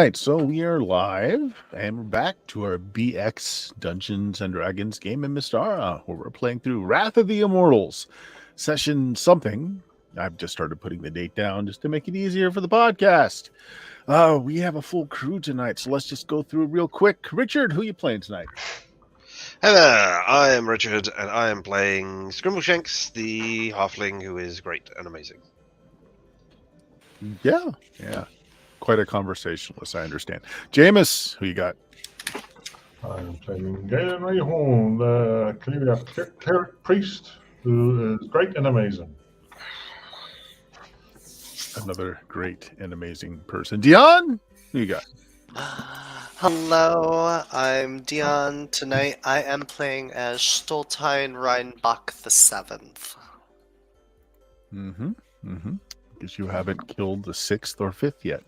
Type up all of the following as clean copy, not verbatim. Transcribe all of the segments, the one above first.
right, so we are live, and we're back to our BX Dungeons and Dragons game in Mystara, where we're playing through Wrath of the Immortals, session something. I've just started putting the date down just to make it easier for the podcast. We have a full crew tonight, so let's just go through real quick. Richard, who are you playing tonight? Hey there, I am Richard, and I am playing Scrimbleshanks, the halfling who is great and amazing. Yeah. Quite a conversationalist, I understand. Jameis, who you got? I'm playing Galen Rayhorn, the cleric priest, who is great and amazing. Another great and amazing person. Dion, who you got? Hello, I'm Dion. Tonight I am playing as Stoltine Reinbach the Seventh. Because you haven't killed the 6th or 5th yet.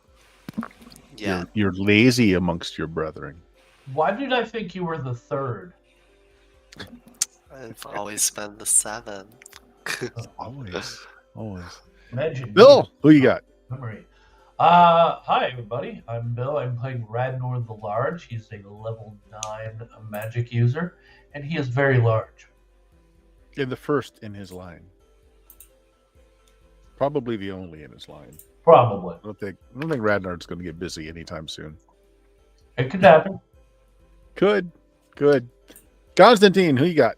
Yeah. You're lazy amongst your brethren. Why did I think you were the 3rd? I've always been the 7th. Always. Imagine Bill, who you got? memory. Hi everybody. I'm Bill. I'm playing Radnor the Large. He's a level 9 magic user, and he is very large. In the first in his line. Probably the only in his line. Probably. I don't think Radnard's going to get busy anytime soon. It could happen. Good. Constantine, who you got?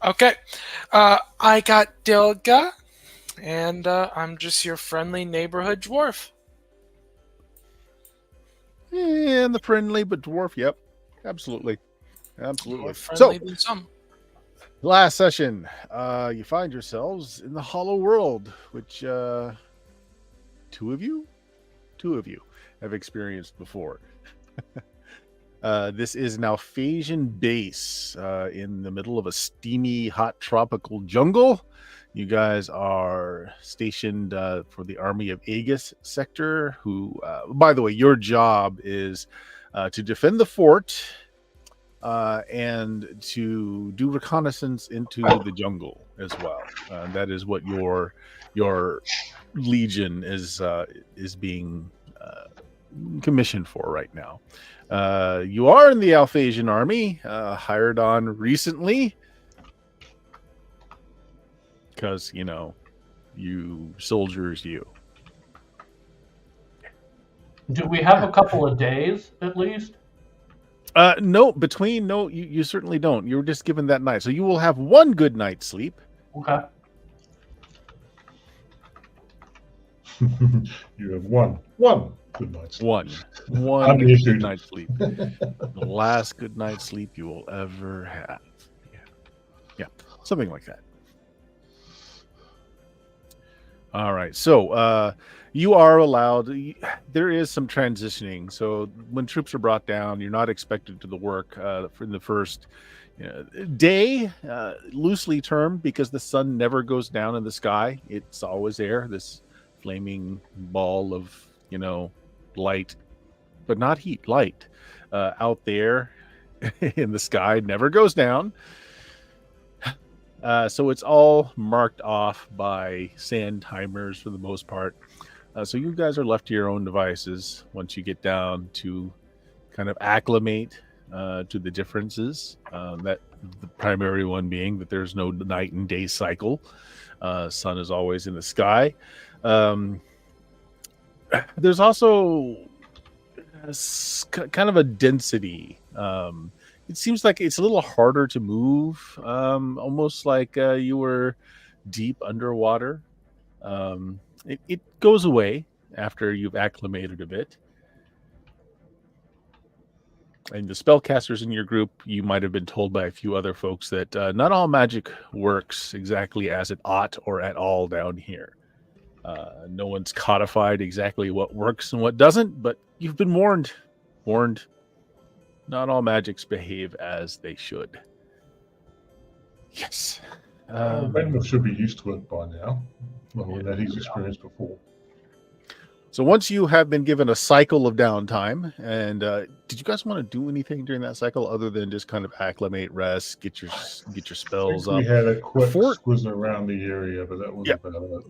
Okay. I got Dilga, and I'm just your friendly neighborhood dwarf. And the friendly but dwarf. Yep. Absolutely. More friendly So, than some. last session, you find yourselves in the Hollow World, which two of you have experienced before. This is an Alphasian base in the middle of a steamy, hot tropical jungle. You guys are stationed for the Army of Aegis sector, who, by the way, your job is to defend the fort and to do reconnaissance into the jungle as well. That is what your legion is being commissioned for right now. You are in the Alphasian army, hired on recently, because you soldiers. Do we have a couple of days at least? No, you certainly don't. You were just given that night, so you will have one good night's sleep. Okay. You have one good night's sleep. One good night's sleep. The last good night's sleep you will ever have. Yeah, something like that. All right, so you are allowed. There is some transitioning. So when troops are brought down, you're not expected to the work for the first day, loosely termed, because the sun never goes down in the sky. It's always there. This flaming ball of light, but not heat, light out there in the sky, never goes down. So it's all marked off by sand timers for the most part. So you guys are left to your own devices once you get down to kind of acclimate to the differences. That the primary one being that there's no night and day cycle. Sun is always in the sky. There's also kind of a density. It seems like it's a little harder to move, almost like you were deep underwater. It goes away after you've acclimated a bit. And the spellcasters in your group, you might have been told by a few other folks that not all magic works exactly as it ought or at all down here. No one's codified exactly what works and what doesn't, but you've been warned. Not all magics behave as they should. Yes. Randall should be used to it by now. That he's experienced before. So once you have been given a cycle of downtime, and did you guys want to do anything during that cycle other than just kind of acclimate, rest, get your spells up? We had a quick squiz around the area, but that was about it.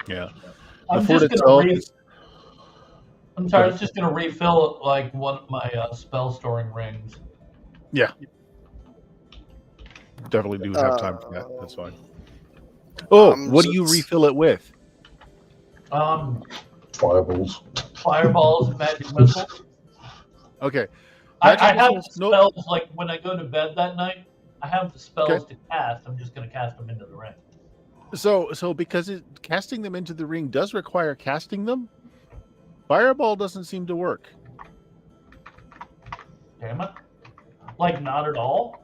Yeah. I'm The fort just itself going is... I'm sorry, I was just gonna refill like one of my spell storing rings. Yeah. Definitely do have time for that. That's fine. Oh, what do you refill it with? Fireballs. Fireballs and magic missiles. Okay. I Magic have the missiles? Nope. spells like when I go to bed that night. I have the spells to cast. I'm just gonna cast them into the ring. So because casting them into the ring does require casting them, Fireball doesn't seem to work. Damn it! Like not at all.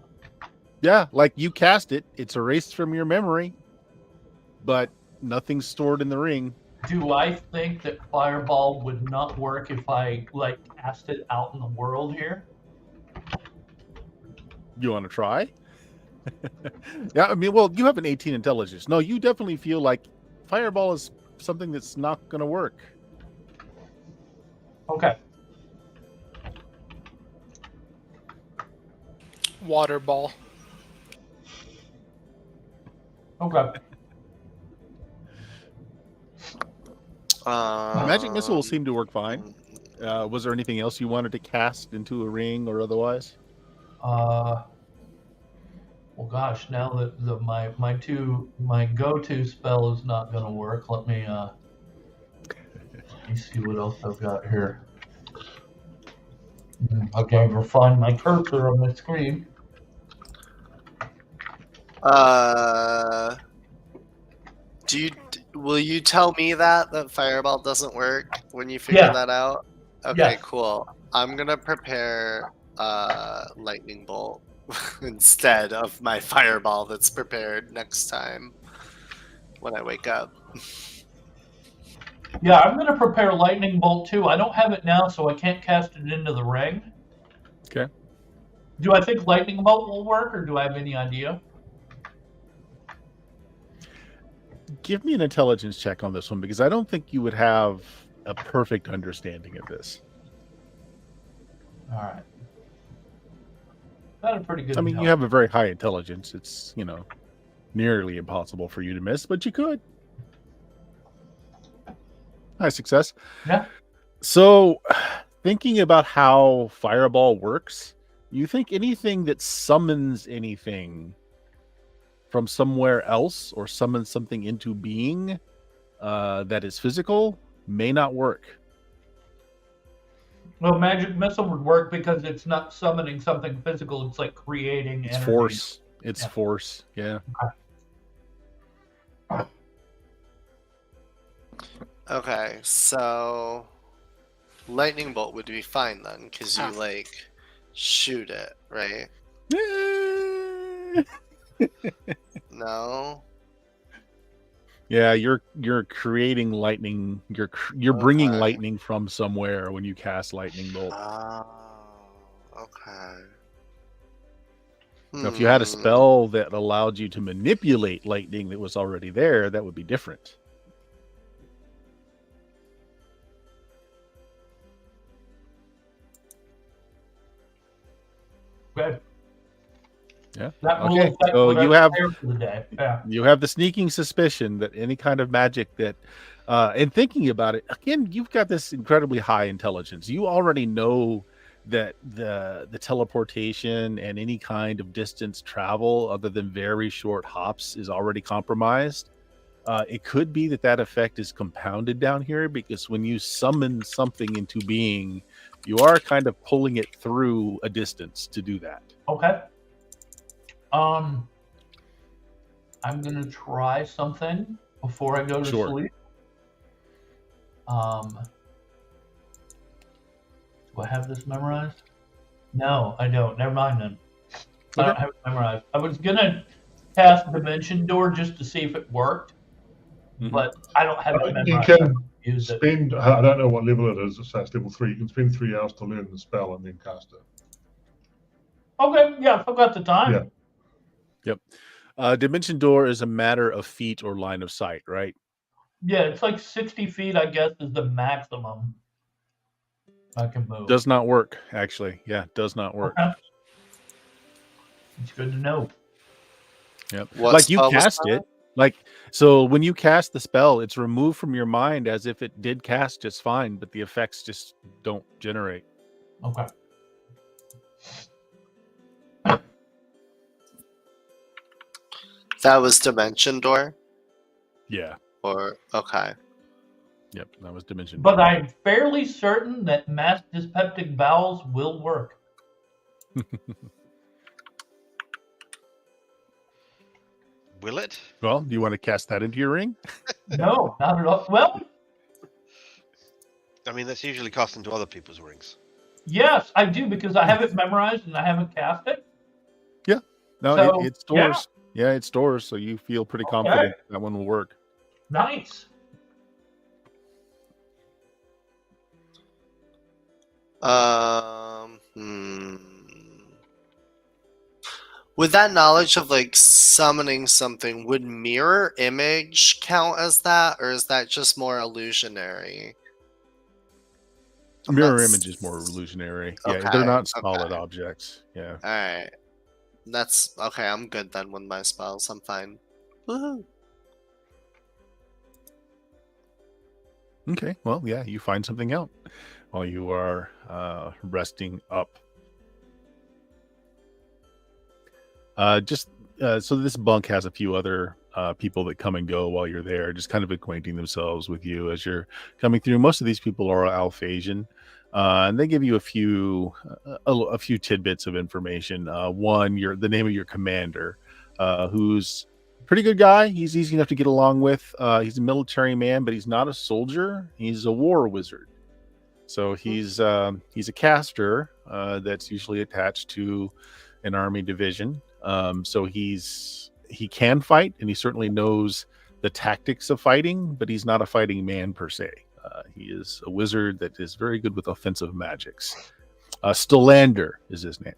Yeah, like you cast it, it's erased from your memory, but nothing's stored in the ring. Do I think that Fireball would not work if I like cast it out in the world here? You want to try? Yeah, I mean, well, you have an 18 intelligence. No, you definitely feel like Fireball is something that's not going to work. Okay. Water ball. Okay. Magic missile will seem to work fine. Was there anything else you wanted to cast into a ring or otherwise? Well, gosh, now that my go-to spell is not going to work, let me see what else I've got here. I can't even find my cursor on the screen. Will you tell me that Fireball doesn't work when you figure that out? Okay, cool. I'm gonna prepare Lightning Bolt instead of my Fireball that's prepared next time when I wake up. Yeah, I'm gonna prepare Lightning Bolt too. I don't have it now, so I can't cast it into the ring. Okay. Do I think Lightning Bolt will work, or do I have any idea? Give me an intelligence check on this one, because I don't think you would have a perfect understanding of this. All right. Got a pretty good. I mean, you have a very high intelligence. It's, nearly impossible for you to miss, but you could. High success. Yeah. So, thinking about how Fireball works, you think anything that summons anything from somewhere else or summons something into being that is physical may not work. Well, magic missile would work because it's not summoning something physical. It's like creating It's energy. force. It's force. Yeah. Okay, so Lightning Bolt would be fine then, because you shoot it, right? No. Yeah, you're creating lightning. You're bringing lightning from somewhere when you cast Lightning Bolt. Oh, okay. Now, if you had a spell that allowed you to manipulate lightning that was already there, that would be different. Okay. Yeah. That will Okay. affect So what I you have prepare for the day. Yeah. you have the sneaking suspicion that any kind of magic that, and thinking about it again, you've got this incredibly high intelligence. You already know that the teleportation and any kind of distance travel other than very short hops is already compromised. It could be that effect is compounded down here, because when you summon something into being, you are kind of pulling it through a distance to do that. Okay. I'm gonna try something before I go to sleep. Do I have this memorized? No, I don't. Never mind then. I don't have it memorized. I was gonna cast Dimension Door just to see if it worked, but I don't have it memorized. You can spend, I don't know what level it is, so it's level 3. You can spend 3 hours to learn the spell and then cast it. Okay, yeah, I've got the time. Yeah. Yep. Dimension Door is a matter of feet or line of sight, right? Yeah, it's like 60 feet, I guess, is the maximum I can move. Does not work, actually. Yeah, does not work. Okay. It's good to know. Yep. What Like you spell was cast that? it. Like, so when you cast the spell, it's removed from your mind as if it did cast just fine, but the effects just don't generate. Okay. That was Dimension Door? Yeah. Or, okay. Yep, that was Dimension. But I'm fairly certain that mass dyspeptic bowels will work. Will it? Well, do you want to cast that into your ring? No, not at all. Well, I mean, that's usually cast into other people's rings. yes, I do because I have it memorized and I haven't cast it. Yeah. No, So, it stores. Yeah, it stores, so you feel pretty confident that one will work. Nice. Would that knowledge of like summoning something, would mirror image count as that, or is that just more illusionary? Mirror image is more illusionary. Yeah, Okay, they're not solid okay. objects. Yeah. All right, that's okay. I'm good then with my spells. I'm fine. Woohoo! Okay. Well, yeah, you find something out while you are resting up. So this bunk has a few other people that come and go while you're there, just kind of acquainting themselves with you as you're coming through. Most of these people are Alphasian, and they give you a few tidbits of information. One, the name of your commander, who's a pretty good guy. He's easy enough to get along with. He's a military man, but he's not a soldier. He's a war wizard. So he's a caster that's usually attached to an army division. So he can fight, and he certainly knows the tactics of fighting, but he's not a fighting man per se. He is a wizard that is very good with offensive magics. Stellander is his name,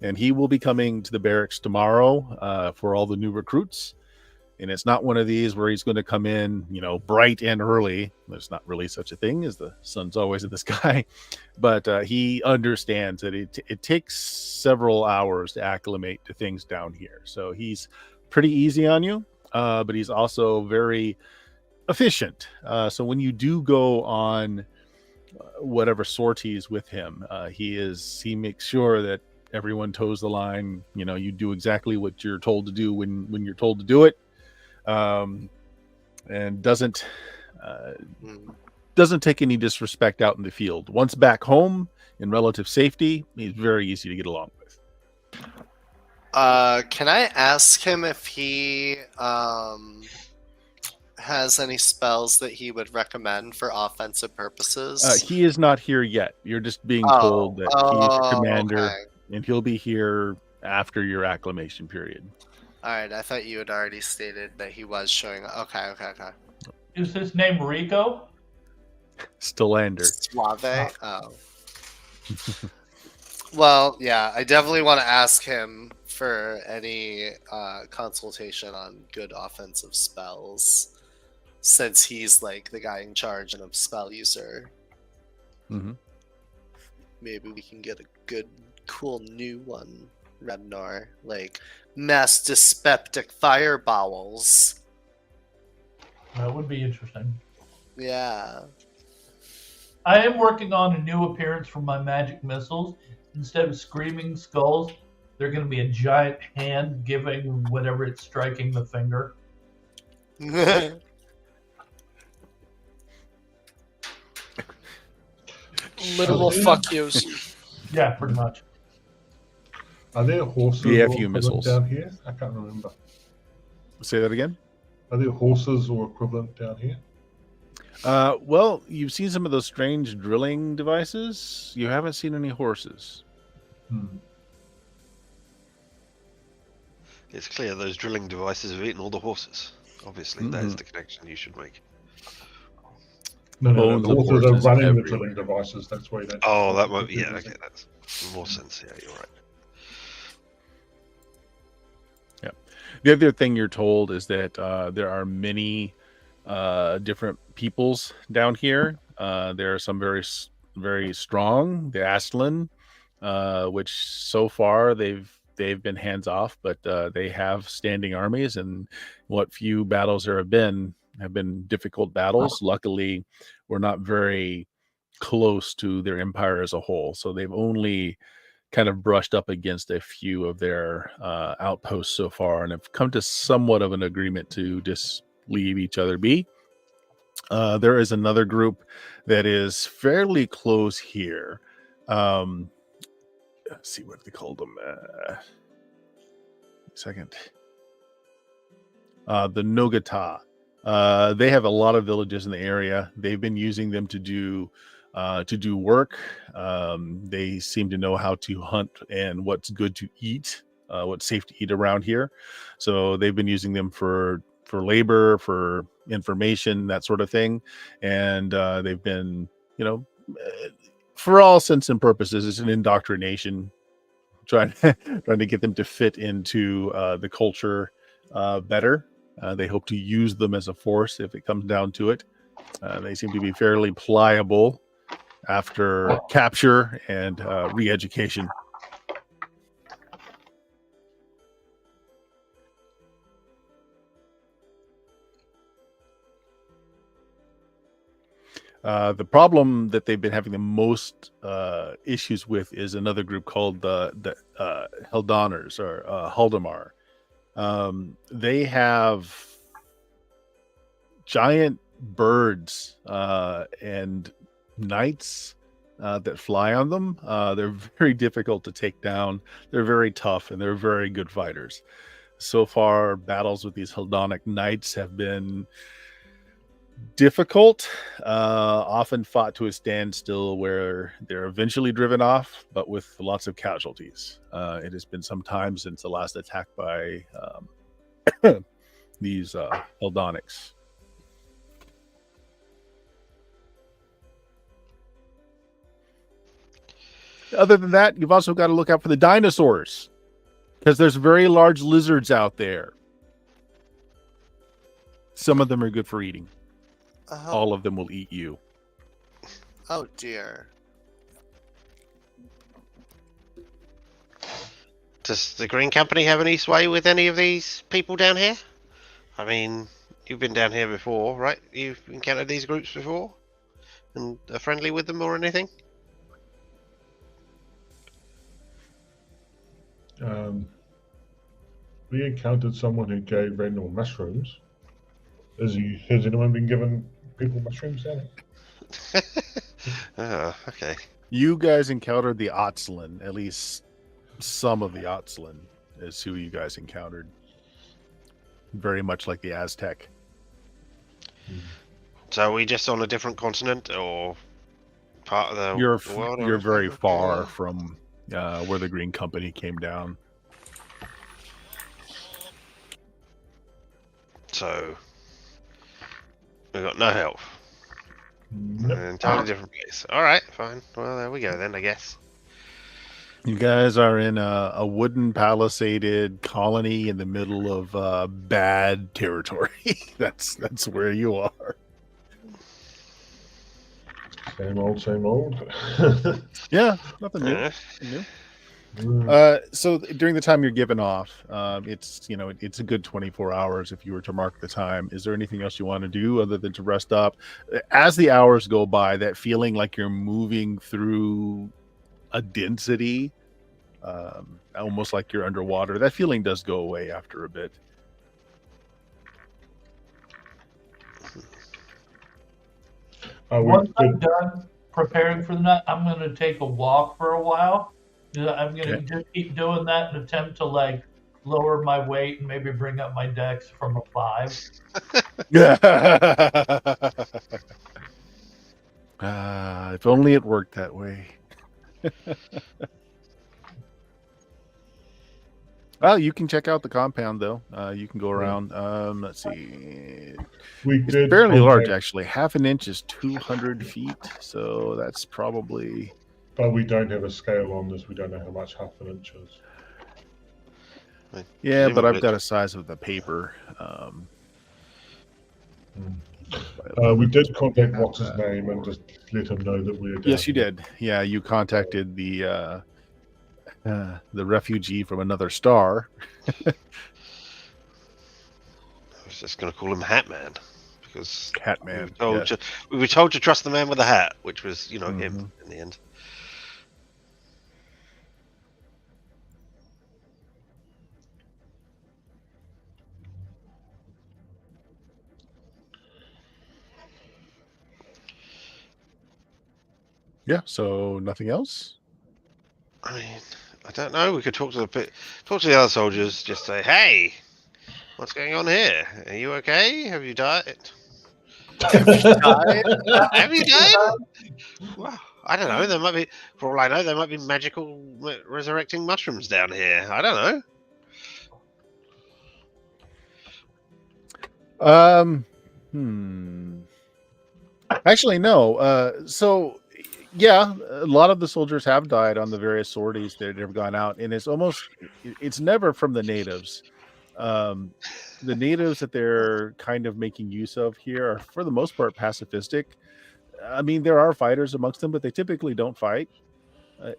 and he will be coming to the barracks tomorrow for all the new recruits. And it's not one of these where he's going to come in, bright and early. There's not really such a thing as the sun's always in the sky. But he understands that it takes several hours to acclimate to things down here. So he's pretty easy on you, but he's also very efficient. So when you do go on whatever sorties with him, he makes sure that everyone toes the line. You do exactly what you're told to do when you're told to do it. And doesn't take any disrespect out in the field. Once back home in relative safety, he's very easy to get along with. Can I ask him if he has any spells that he would recommend for offensive purposes? He is not here yet. You're just being told that he's your commander, and he'll be here after your acclimation period. All right, I thought you had already stated that he was showing up. Okay. Is his name Rico? Stellander. Suave? Oh. Well, yeah, I definitely want to ask him for any consultation on good offensive spells, since he's like the guy in charge and a spell user. Mm-hmm. Maybe we can get a good, cool new one, Rednar, like mass dyspeptic fire bowels. That would be interesting. Yeah. I am working on a new appearance for my magic missiles. Instead of screaming skulls, they're going to be a giant hand giving whatever it's striking the finger. Literal fuck yous. Yeah, pretty much. Are there horses BFU or equivalent missiles down here? I can't remember. Say that again. Are there horses or equivalent down here? Well, you've seen some of those strange drilling devices. You haven't seen any horses. It's clear those drilling devices have eaten all the horses. Obviously, that is the connection you should make. No, Bones the of horses are horses running the everywhere. drilling devices. That's why. Oh, that might be, yeah, okay, that's more sense. Yeah, you're right. The other thing you're told is that there are many different peoples down here. There are some very, very strong, the Aslan, which so far they've they've been hands off, but they have standing armies, and what few battles there have been difficult battles. Luckily, we're not very close to their empire as a whole, so they've only kind of brushed up against a few of their outposts so far, and have come to somewhat of an agreement to just leave each other be. There is another group that is fairly close here. Let's see what they called them. Second. The Nogata. They have a lot of villages in the area. They've been using them to do work. They seem to know how to hunt and what's good to eat, what's safe to eat around here. So they've been using them for labor, for information, that sort of thing. And they've been, for all intents and purposes, it's an indoctrination, trying to get them to fit into the culture better. They hope to use them as a force if it comes down to it. They seem to be fairly pliable after capture and re-education. The problem that they've been having the most issues with is another group called the Heldoners, or Haldamar. They have giant birds and knights that fly on them. They're very difficult to take down. They're very tough, and they're very good fighters. So far, battles with these Heldonic knights have been difficult, often fought to a standstill, where they're eventually driven off, but with lots of casualties. It has been some time since the last attack by these Heldonics. Other than that, you've also got to look out for the dinosaurs, because there's very large lizards out there. Some of them are good for eating. All of them will eat you. Oh dear. Does the Green Company have any sway with any of these people down here? I mean, you've been down here before, right? You've encountered these groups before? And are friendly with them or anything? We encountered someone who gave Randall mushrooms. Has anyone been given people mushrooms down here? Oh, okay. You guys encountered the Otslin. At least some of the Otslin is who you guys encountered. Very much like the Aztec. So are we just on a different continent, or part of the world? You're very far from where the Green Company came down. So we got no help. Nope. An entirely different place. All right, fine. Well, there we go then, I guess. You guys are in a wooden palisaded colony in the middle of bad territory. That's where you are. Same old. Yeah, nothing new. Yeah. Nothing new. So during the time you're given off, it's a good 24 hours if you were to mark the time. Is there anything else you want to do other than to rest up? As the hours go by, that feeling like you're moving through a density, almost like you're underwater, that feeling does go away after a bit. Once I'm done preparing for the night, I'm going to take a walk for a while. I'm going to just keep doing that and attempt to lower my weight and maybe bring up my dex from a 5. If only it worked that way. Well, you can check out the compound, though. You can go around. Let's see. It's fairly large, actually. Half an inch is 200 feet, so that's probably... But we don't have a scale on this. We don't know how much half an inch is. Yeah, but I've got a size of the paper. We did contact what's his name and just let him know that we're down. Yes, you did. Yeah, you contacted the the refugee from another star. I was just going to call him Hat Man because Hat Man. we were told to trust the man with the hat, which was, him in the end. Yeah. So nothing else. I mean, I don't know. We could talk to the other soldiers. Just say, "Hey, what's going on here? Are you okay? Have you died? Have you died? Have you died? Well, I don't know. There might be, for all I know, there might be magical resurrecting mushrooms down here. I don't know. Actually, no. So, yeah, a lot of the soldiers have died on the various sorties that have gone out, and it's never from the natives. The natives that they're kind of making use of here are, for the most part, pacifistic. I mean, there are fighters amongst them, but they typically don't fight.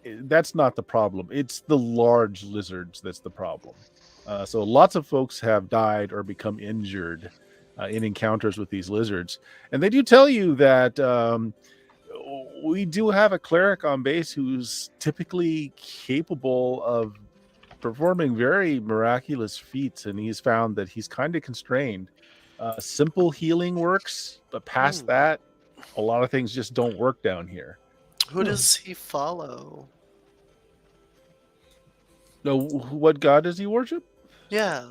That's not the problem. It's the large lizards that's the problem. So lots of folks have died or become injured in encounters with these lizards. And they do tell you that we do have a cleric on base who's typically capable of performing very miraculous feats, and he's found that he's kind of constrained. Simple healing works, but past that, a lot of things just don't work down here. Who does he follow? No, what god does he worship? Yeah.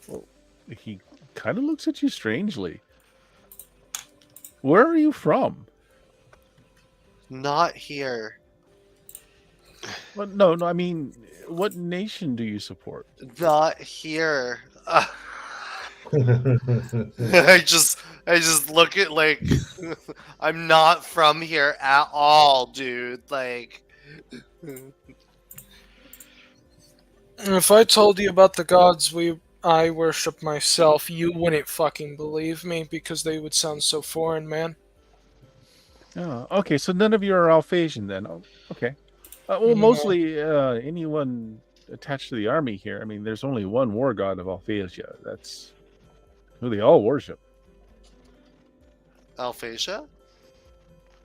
Well, he kind of looks at you strangely. Where are you from? Not here. Well, no, I mean, what nation do you support? Not here. I just look at like I'm not from here at all, dude. Like If I told you about the gods I worship myself, you wouldn't fucking believe me because they would sound so foreign, man. Oh, okay, so none of you are Alphasian then. Oh, okay. Well, mostly anyone attached to the army here. I mean, there's only one war god of Alphasia. That's who they all worship. Alphasia?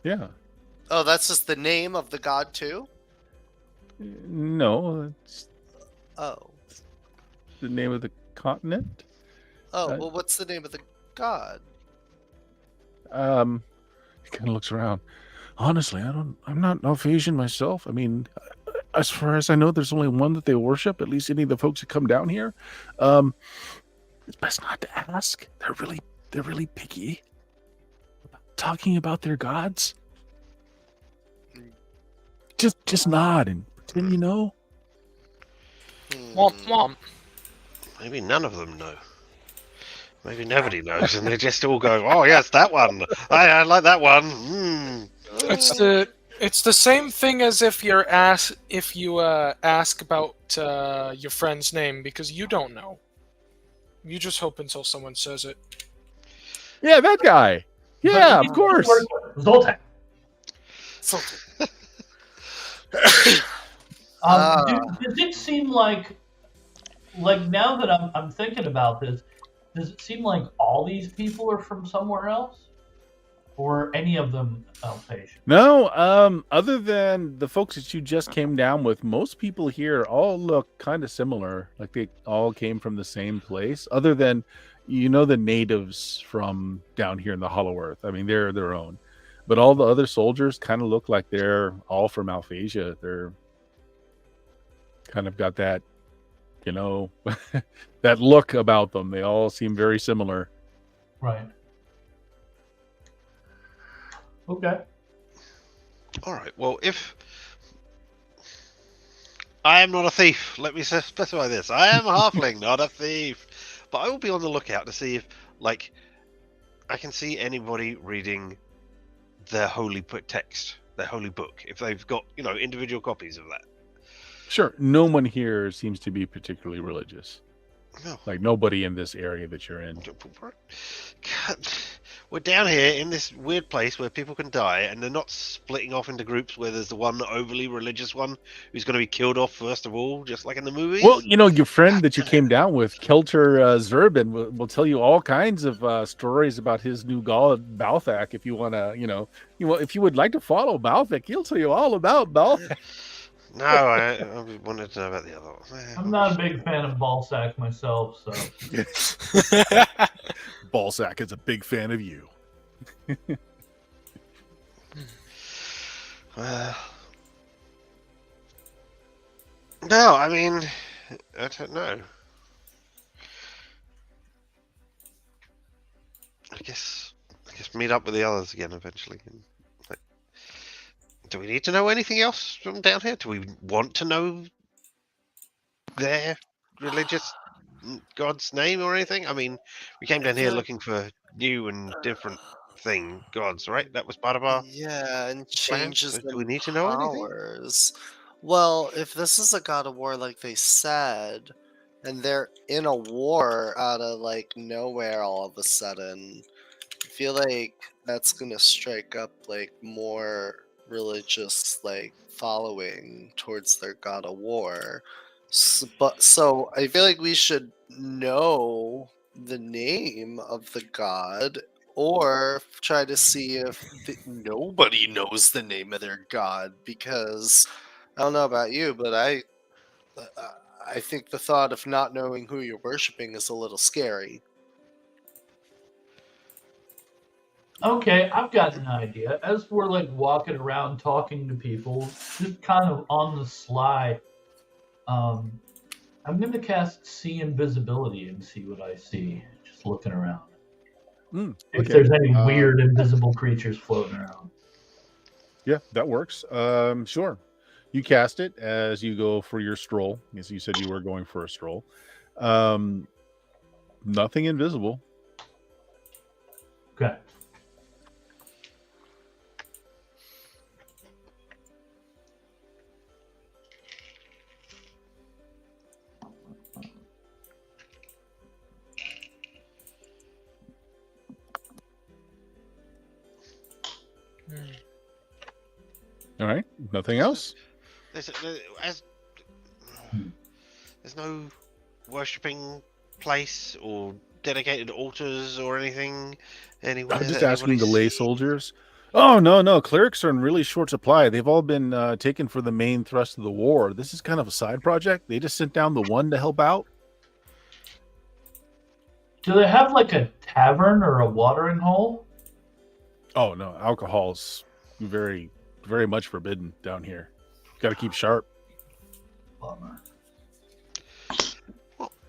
Yeah. Oh, that's just the name of the god too? No, it's the name of the continent. Oh, well, what's the name of the god? He kind of looks around. Honestly, I'm not Alphasian myself. I mean, as far as I know, there's only one that they worship. At least any of the folks who come down here. It's best not to ask. They're really picky about talking about their gods. Just nod and pretend you know. Womp womp. Maybe none of them know. Maybe nobody knows, and they just all go, "Oh yes, that one. I like that one." It's the same thing as if you ask about your friend's name because you don't know. You just hope until someone says it. Yeah, that guy. Yeah, of course. Zoltan. Does it seem like now that I'm thinking about this, does it seem like all these people are from somewhere else, or any of them Alphasian? No, other than the folks that you just came down with, most people here all look kind of similar. Like they all came from the same place. Other than, the natives from down here in the Hollow Earth. I mean, they're their own. But all the other soldiers kind of look like they're all from Alphasia. They're kind of got that, that look about them. They all seem very similar. Right. Okay. All right. Well, if I am not a thief, let me specify this: I am a halfling, not a thief. But I will be on the lookout to see if, I can see anybody reading their holy text, their holy book, if they've got, individual copies of that. Sure. No one here seems to be particularly religious. No. Like nobody in this area that you're in. God. we're down here in this weird place where people can die, and they're not splitting off into groups where there's the one overly religious one who's going to be killed off first of all, just like in the movies. Well, your friend that you came down with, Kelter Zerbin, will tell you all kinds of stories about his new god Balthak. If you want to, if you would like to follow Balthak, he'll tell you all about Balthak. No, I wanted to know about the other one. I'm not a big fan of Ballsack myself, so. Ballsack is a big fan of you. No, I mean, I don't know. I guess meet up with the others again eventually. Do we need to know anything else from down here? Do we want to know their religious god's name or anything? I mean, we came down here looking for new and different gods, right? That was part of our and changes so in do we need to know anything? powers. Well, if this is a god of war, like they said, and they're in a war out of like nowhere all of a sudden, I feel like that's gonna strike up like more religious like following towards their god of war. So I feel like we should know the name of the god, or try to see if nobody knows the name of their god, because I don't know about you, but I think the thought of not knowing who you're worshiping is a little scary. Okay, I've got an idea. As we're like walking around talking to people, just kind of on the sly, I'm going to cast See Invisibility and see what I see. Just looking around. If there's any weird invisible creatures floating around. Yeah, that works. Sure. You cast it as you go for your stroll. As you said, you were going for a stroll. Nothing invisible. Okay. All right. Nothing else? There's no worshipping place or dedicated altars or anything anywhere. I'm just that asking the anybody's lay seen? soldiers. Oh, no. Clerics are in really short supply. They've all been taken for the main thrust of the war. This is kind of a side project. They just sent down the one to help out. Do they have like a tavern or a watering hole? Oh, no. Alcohol's very, very much forbidden down here. Got to keep sharp. Bummer.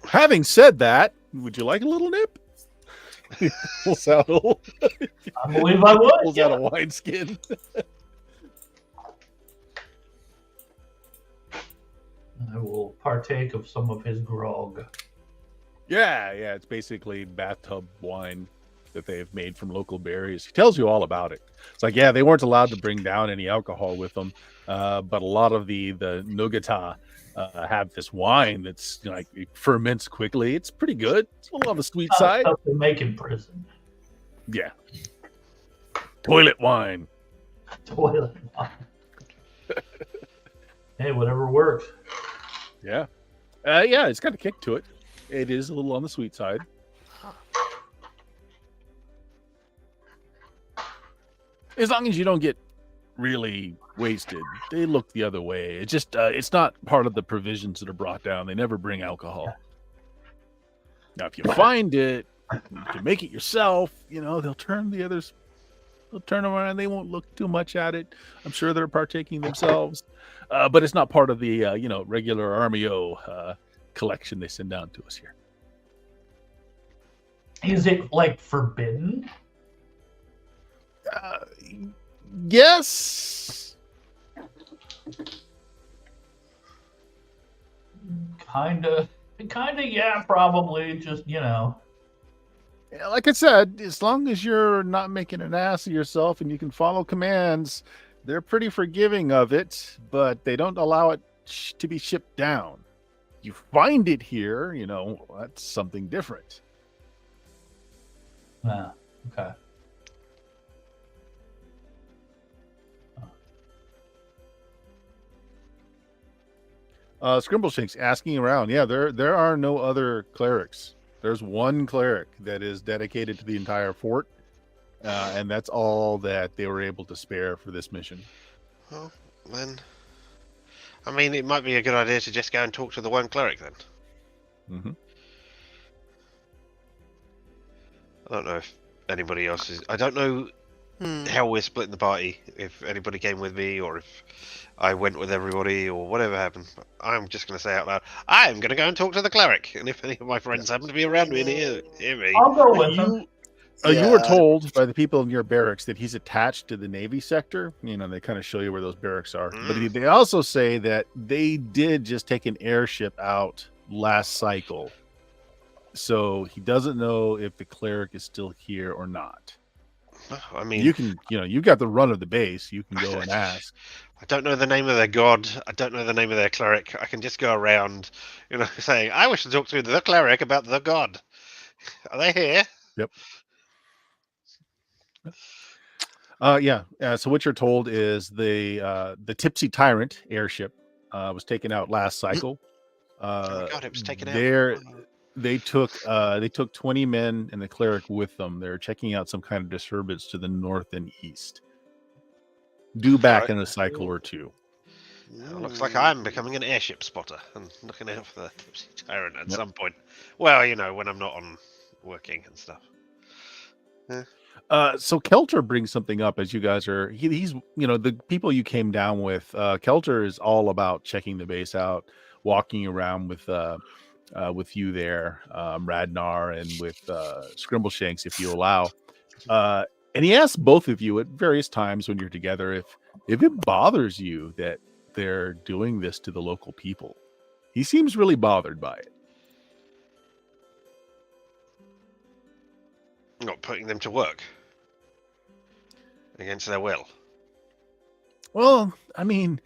Having said that, would you like a little nip? Pulls out I believe I would. Pulls out a wineskin. I will partake of some of his grog. Yeah. It's basically bathtub wine that they've made from local berries. He tells you all about it. It's like, yeah, they weren't allowed to bring down any alcohol with them, but a lot of the Nogata have this wine that's like it ferments quickly. It's pretty good. It's a little on the sweet side. Stuff they make in prison. Yeah. Toilet wine. Toilet wine. Hey, whatever works. Yeah. Yeah, it's got a kick to it. It is a little on the sweet side. As long as you don't get really wasted, they look the other way. It's just it's not part of the provisions that are brought down. They never bring alcohol. Now, if you find it, you can make it yourself. They'll turn the others. They'll turn around. They won't look too much at it. I'm sure they're partaking themselves, but it's not part of the regular Armio collection they send down to us here. Is it like forbidden? Yes. Kinda, yeah, probably. Just, Yeah, like I said, as long as you're not making an ass of yourself and you can follow commands, they're pretty forgiving of it, but they don't allow it to be shipped down. You find it here, that's something different. Yeah, okay. Scrimbleshanks asking around. Yeah, there are no other clerics. There's one cleric that is dedicated to the entire fort, and that's all that they were able to spare for this mission. Well, then, I mean, it might be a good idea to just go and talk to the one cleric then. Mm-hmm. I don't know if anybody else is. I don't know how we're splitting the party. If anybody came with me, or if I went with everybody, or whatever happened. I'm just going to say out loud, I'm going to go and talk to the cleric. And if any of my friends happen to be around me and hear me, I'll go with him. You were told by the people in your barracks that he's attached to the Navy sector. You know, they kind of show you where those barracks are. But they also say that they did just take an airship out last cycle. So he doesn't know if the cleric is still here or not. I mean, you can, you've got the run of the base. You can go and ask. I don't know the name of their god. I don't know the name of their cleric. I can just go around, saying, I wish to talk to the cleric about the god. Are they here? Yep. So what you're told is the Tipsy Tyrant airship was taken out last cycle. Oh my god, it was taken out. They took 20 men and the cleric with them. They're checking out some kind of disturbance to the north and east. Due back in a cycle or two. Looks like I'm becoming an airship spotter and looking out for the Tipsy Tyrant at some point. Well, when I'm not on working and stuff. So Kelter brings something up as you guys are. He's the people you came down with. Kelter is all about checking the base out, walking around with you there, Radnar, and with Scrimbleshanks, if you allow. And he asks both of you at various times when you're together if it bothers you that they're doing this to the local people. He seems really bothered by it. Not putting them to work against their will. Well, I mean,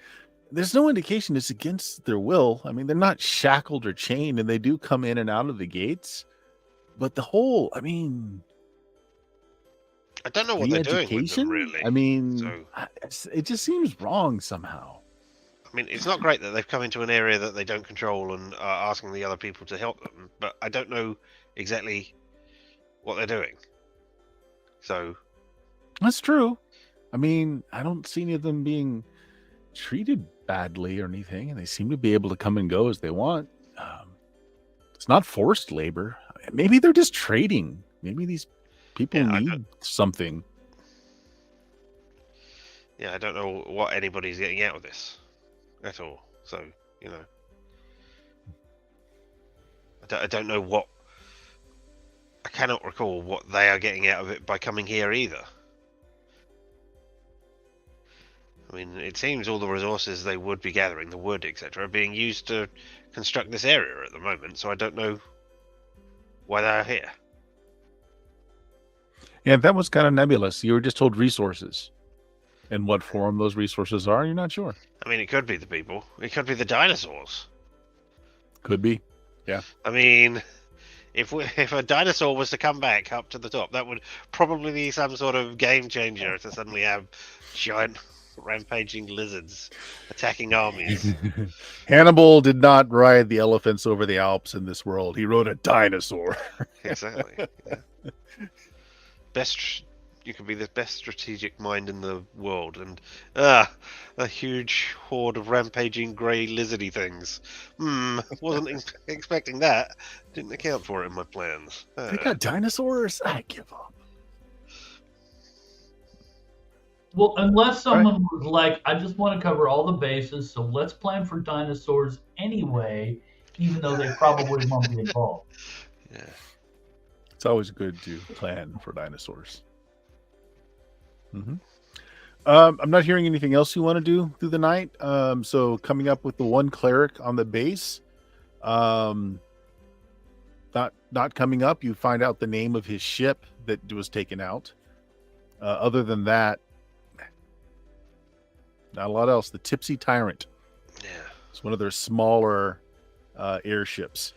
there's no indication it's against their will. I mean, they're not shackled or chained, and they do come in and out of the gates. But I don't know what they're doing with them, really. I mean, it just seems wrong somehow. I mean, it's not great that they've come into an area that they don't control and are asking the other people to help them, but I don't know exactly what they're doing. So that's true. I mean, I don't see any of them being treated badly or anything, and they seem to be able to come and go as they want. It's not forced labor. Maybe they're just trading. Maybe these people need something. Yeah, I don't know what anybody's getting out of this at all. So, I don't know what. I cannot recall what they are getting out of it by coming here either. I mean, it seems all the resources they would be gathering, the wood, etc., are being used to construct this area at the moment, so I don't know why they're here. Yeah, that was kind of nebulous. You were just told resources. And what form those resources are, you're not sure. I mean, it could be the people. It could be the dinosaurs. Could be, yeah. I mean, if a dinosaur was to come back up to the top, that would probably be some sort of game changer to suddenly have giant rampaging lizards attacking armies. Hannibal did not ride the elephants over the Alps in this world. He rode a dinosaur. Exactly. Yeah. You could be the best strategic mind in the world, and a huge horde of rampaging grey lizardy things. Wasn't expecting that. Didn't account for it in my plans. They got dinosaurs? I give up. Well, unless someone was like, I just want to cover all the bases, so let's plan for dinosaurs anyway, even though they probably won't be involved. Yeah. It's always good to plan for dinosaurs. Mm-hmm. I'm not hearing anything else you want to do through the night. So coming up with the one cleric on the base, not coming up. You find out the name of his ship that was taken out. Other than that, not a lot else. The Tipsy Tyrant. Yeah, it's one of their smaller airships.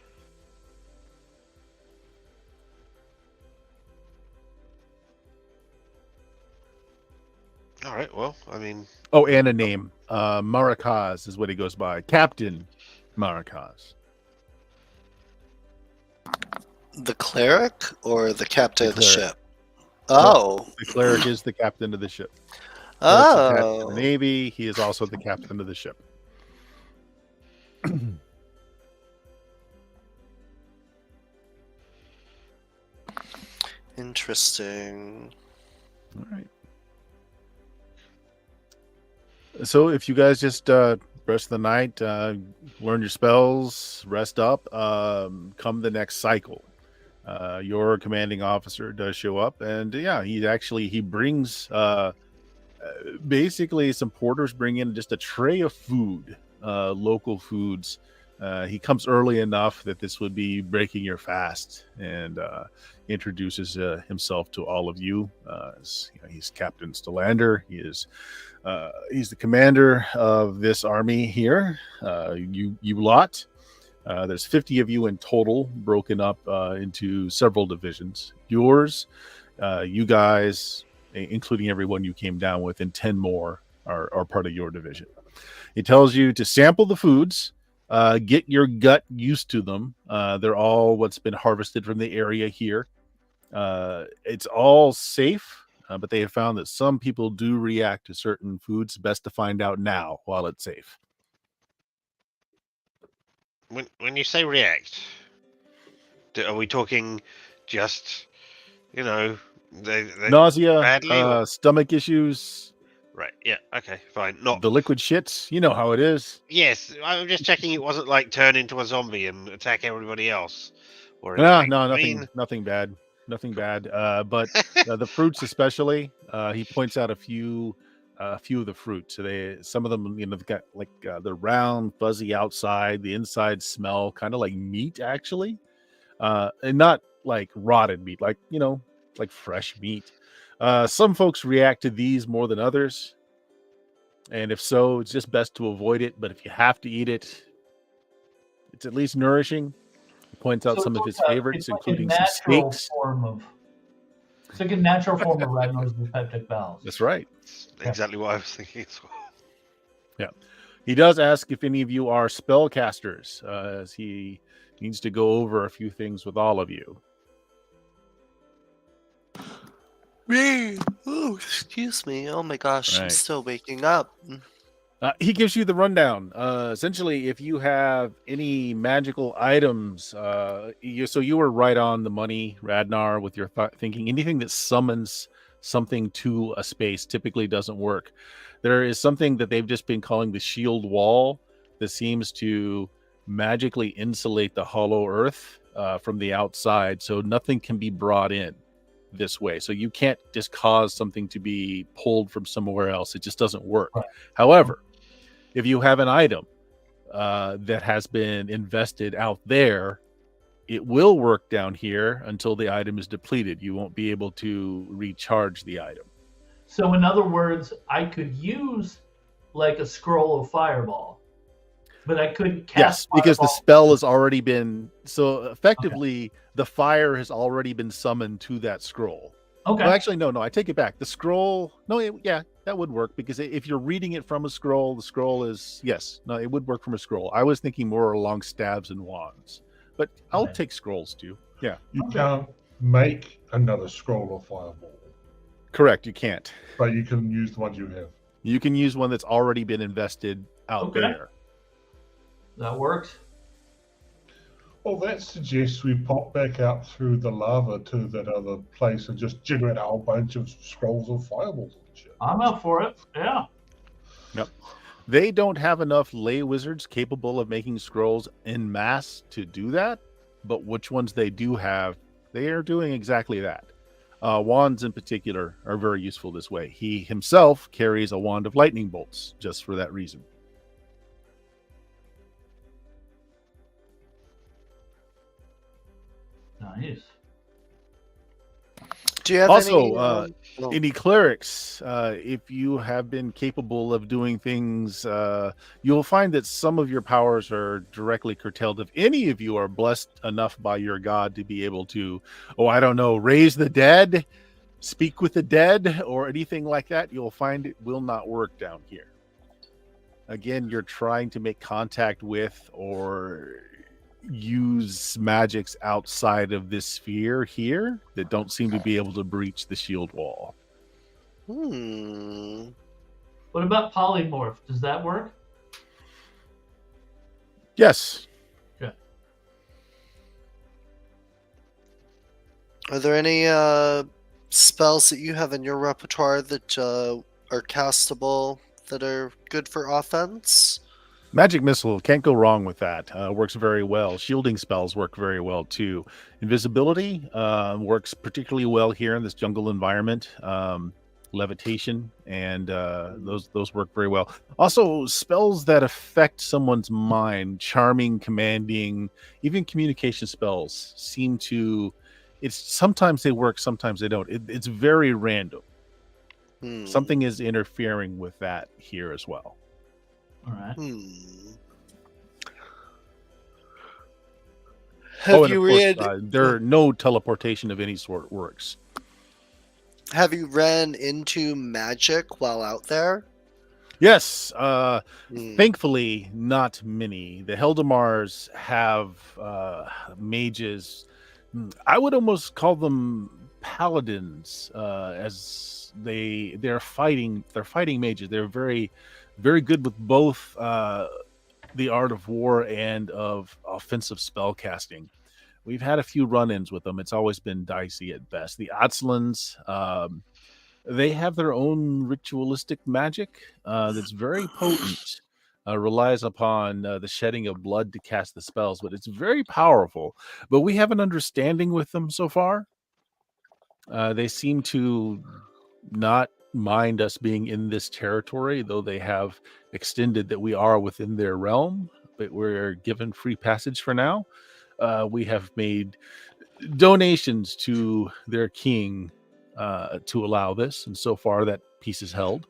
All right. Well, I mean. Oh, and a name. Maracaz is what he goes by. Captain Maracas. The cleric or the captain of the cleric. ship? Oh. The cleric is the captain of the ship. Cleric's attached to the Oh. Navy. He is also the captain of the ship. Interesting. All right. So if you guys just rest the night, learn your spells, rest up, come the next cycle. Your commanding officer does show up, and he brings basically some porters bring in just a tray of food, local foods. He comes early enough that this would be breaking your fast, and introduces himself to all of you. He's Captain Stellander. He's the commander of this army here. You lot. There's 50 of you in total, broken up into several divisions. Yours, you guys, including everyone you came down with, and 10 more are part of your division. He tells you to sample the foods, get your gut used to them. They're all what's been harvested from the area here. It's all safe, but they have found that some people do react to certain foods. Best to find out now while it's safe. When you say react, are we talking just, nausea, badly, stomach issues? Right. Yeah. Okay. Fine. Not the liquid shits. You know how it is. Yes, I'm just checking. It wasn't like turn into a zombie and attack everybody else, or anything. No, nothing bad. Nothing bad. But the fruits, especially, he points out a few of the fruits. So some of them, they've got like the round, fuzzy outside. The inside smell kind of like meat, actually, and not like rotted meat, like like fresh meat. Some folks react to these more than others, and if so, it's just best to avoid it. But if you have to eat it, it's at least nourishing. He points out some of his favorites, including some steaks. It's like a natural form of Ragnar's dyspeptic bowels. That's right. That's exactly what I was thinking as well. Yeah. He does ask if any of you are spellcasters, as he needs to go over a few things with all of you. Me. Oh, excuse me. Oh my gosh, I'm still waking up. He gives you the rundown. Essentially, if you have any magical items, so you were right on the money, Radnar, with your thinking. Anything that summons something to a space typically doesn't work. There is something that they've just been calling the shield wall that seems to magically insulate the hollow earth from the outside, so nothing can be brought in this way. So you can't just cause something to be pulled from somewhere else. It just doesn't work. Right. However, if you have an item that has been invested out there, it will work down here until the item is depleted. You won't be able to recharge the item. So in other words, I could use like a scroll of fireball, but I couldn't cast. Yes, because the spell has already been, so effectively the fire has already been summoned to that scroll. Okay. Well, actually, no, I take it back. The scroll, that would work, because if you're reading it from a scroll, the scroll is, it would work from a scroll. I was thinking more along stabs and wands, but I'll take scrolls too. Yeah. You can't make another scroll of fireball. Correct, you can't. But you can use the ones you have. You can use one that's already been invested out there. That works. Well, that suggests we pop back out through the lava to that other place and just generate a whole bunch of scrolls of fireballs and shit. I'm up for it. Yeah. Yep. They don't have enough lay wizards capable of making scrolls en masse to do that, but which ones they do have, they are doing exactly that. Wands in particular are very useful this way. He himself carries a wand of lightning bolts just for that reason. Nice. Do you have also any clerics? If you have been capable of doing things, you'll find that some of your powers are directly curtailed. If any of you are blessed enough by your god to be able to, raise the dead, speak with the dead, or anything like that, you'll find it will not work down here. again, you're trying to make contact with or use magics outside of this sphere here that don't seem to be able to breach the shield wall. What about polymorph? Does that work? Yes. Okay. Are there any spells that you have in your repertoire that are castable that are good for offense? Magic Missile, can't go wrong with that. Works very well. Shielding spells work very well too. Invisibility works particularly well here in this jungle environment. Levitation and those work very well. Also, spells that affect someone's mind, charming, commanding, even communication spells seem to. It's sometimes they work, sometimes they don't. It's very random. Something is interfering with that here as well. All right. Have you read? There are no teleportation of any sort works. Have you ran into magic while out there? Yes. Thankfully, not many. The Heldamars have mages. I would almost call them paladins, as they're fighting mages. They're very, very good with both the art of war and of offensive spell casting. We've had a few run-ins with them. It's always been dicey at best. The Atslans, they have their own ritualistic magic that's very potent. Relies upon the shedding of blood to cast the spells, but it's very powerful. But we have an understanding with them so far. They seem to not mind us being in this territory, though they have extended that we are within their realm, but we're given free passage for now. We have made donations to their king to allow this, and so far that peace is held.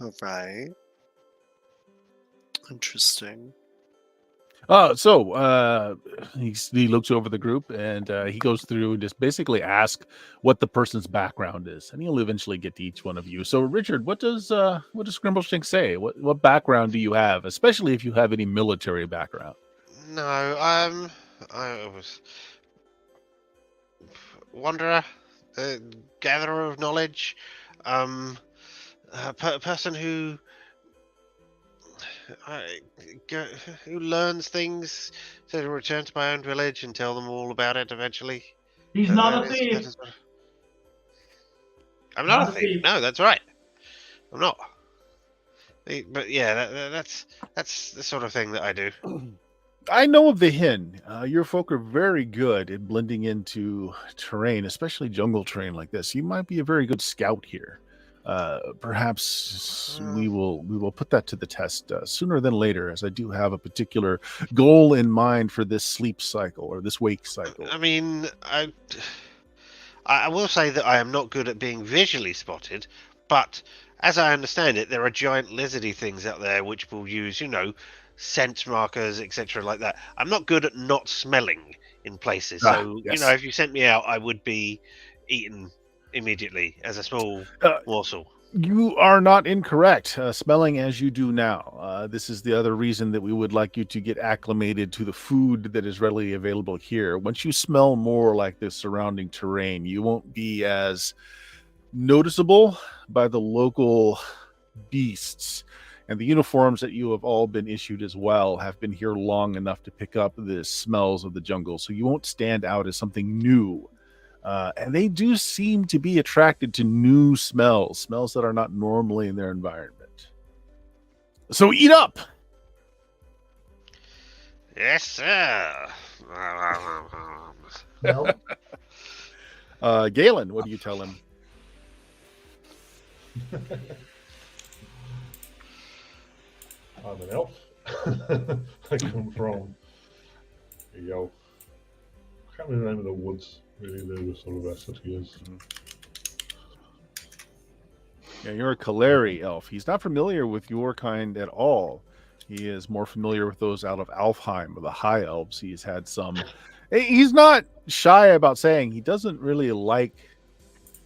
All right. Interesting. He looks over the group and he goes through and just basically ask what the person's background is, and he'll eventually get to each one of you. So, Richard, what does Scrimbleshank say? What background do you have, especially if you have any military background? No, I was wanderer, gatherer of knowledge, a person who learns things to return to my own village and tell them all about it eventually. He's not a thief. I'm not a thief. No, that's right. I'm not. But yeah, that's the sort of thing that I do. I know of the Hin. Your folk are very good at blending into terrain, especially jungle terrain like this. You might be a very good scout here. Perhaps we will put that to the test sooner than later, as I do have a particular goal in mind for this sleep cycle or this wake cycle. I mean, I will say that I am not good at being visually spotted, but as I understand it, there are giant lizardy things out there which will use, scent markers, etc., like that. I'm not good at not smelling in places, so yes. if you sent me out, I would be eaten immediately as a small morsel. You are not incorrect, smelling as you do now. This is the other reason that we would like you to get acclimated to the food that is readily available here. Once you smell more like the surrounding terrain, you won't be as noticeable by the local beasts. And the uniforms that you have all been issued as well have been here long enough to pick up the smells of the jungle, so you won't stand out as something new. And they do seem to be attracted to new smells that are not normally in their environment. So eat up! Yes, sir. Nope. Galen, what do you tell him? I'm an elf. I come from, I can't remember the name of the woods. Really, they're the sort of our city is. Yeah, you're a Kaleri elf. He's not familiar with your kind at all. He is more familiar with those out of Alfheim, or the High Elves. He's had some. He's not shy about saying he doesn't really like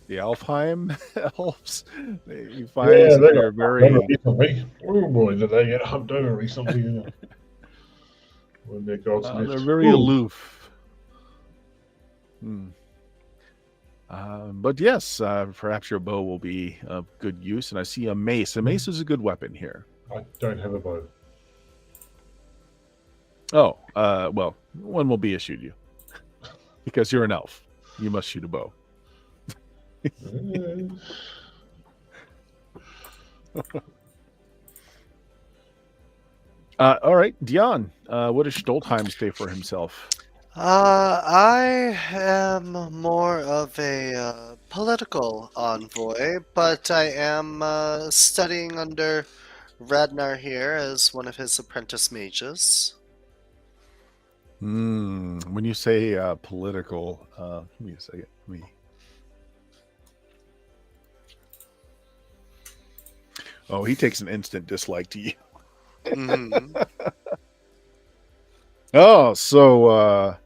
the Alfheim elves. He finds that they're very. Recently. Oh boy, did they get humped over recently? When they got They're very aloof. But yes, perhaps your bow will be of good use. And I see a mace. A mace is a good weapon here. I don't have a bow. Oh, well, one will be issued you. Because you're an elf. You must shoot a bow. All right, Dion, what does Stoltheim say for himself? I am more of a political envoy, but I am studying under Radnar here as one of his apprentice mages. When you say political, give me a second. Oh, he takes an instant dislike to you. Mm-hmm. Oh, so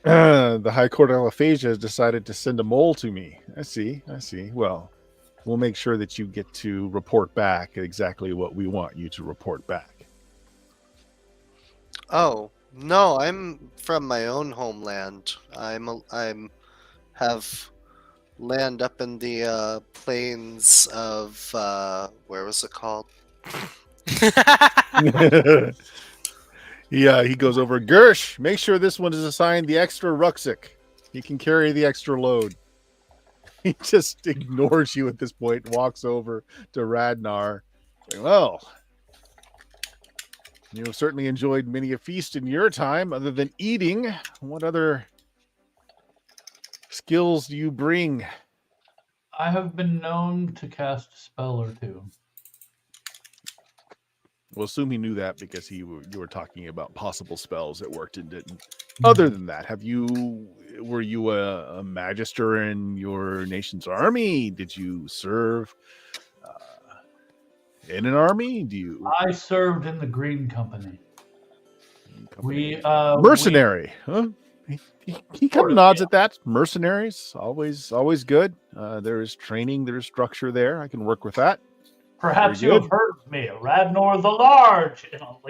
the High Court of Alaphasia has decided to send a mole to me. I see. Well, we'll make sure that you get to report back exactly what we want you to report back. Oh, no, I'm from my own homeland. I'm have land up in the plains of where was it called? Yeah, he goes over. Gersh, make sure this one is assigned the extra rucksack. He can carry the extra load. He just ignores you at this point and walks over to Radnar. Well, you have certainly enjoyed many a feast in your time. Other than eating, what other skills do you bring? I have been known to cast a spell or two. We'll assume he knew that because you were talking about possible spells that worked and didn't. Other than that, were you a magister in your nation's army? Did you serve in an army? I served in the Green Company. Mercenary, huh? He kind of nods at that. Mercenaries, always good. There is training, there is structure there. I can work with that. Perhaps you have heard of me, Radnor the Large. And I'll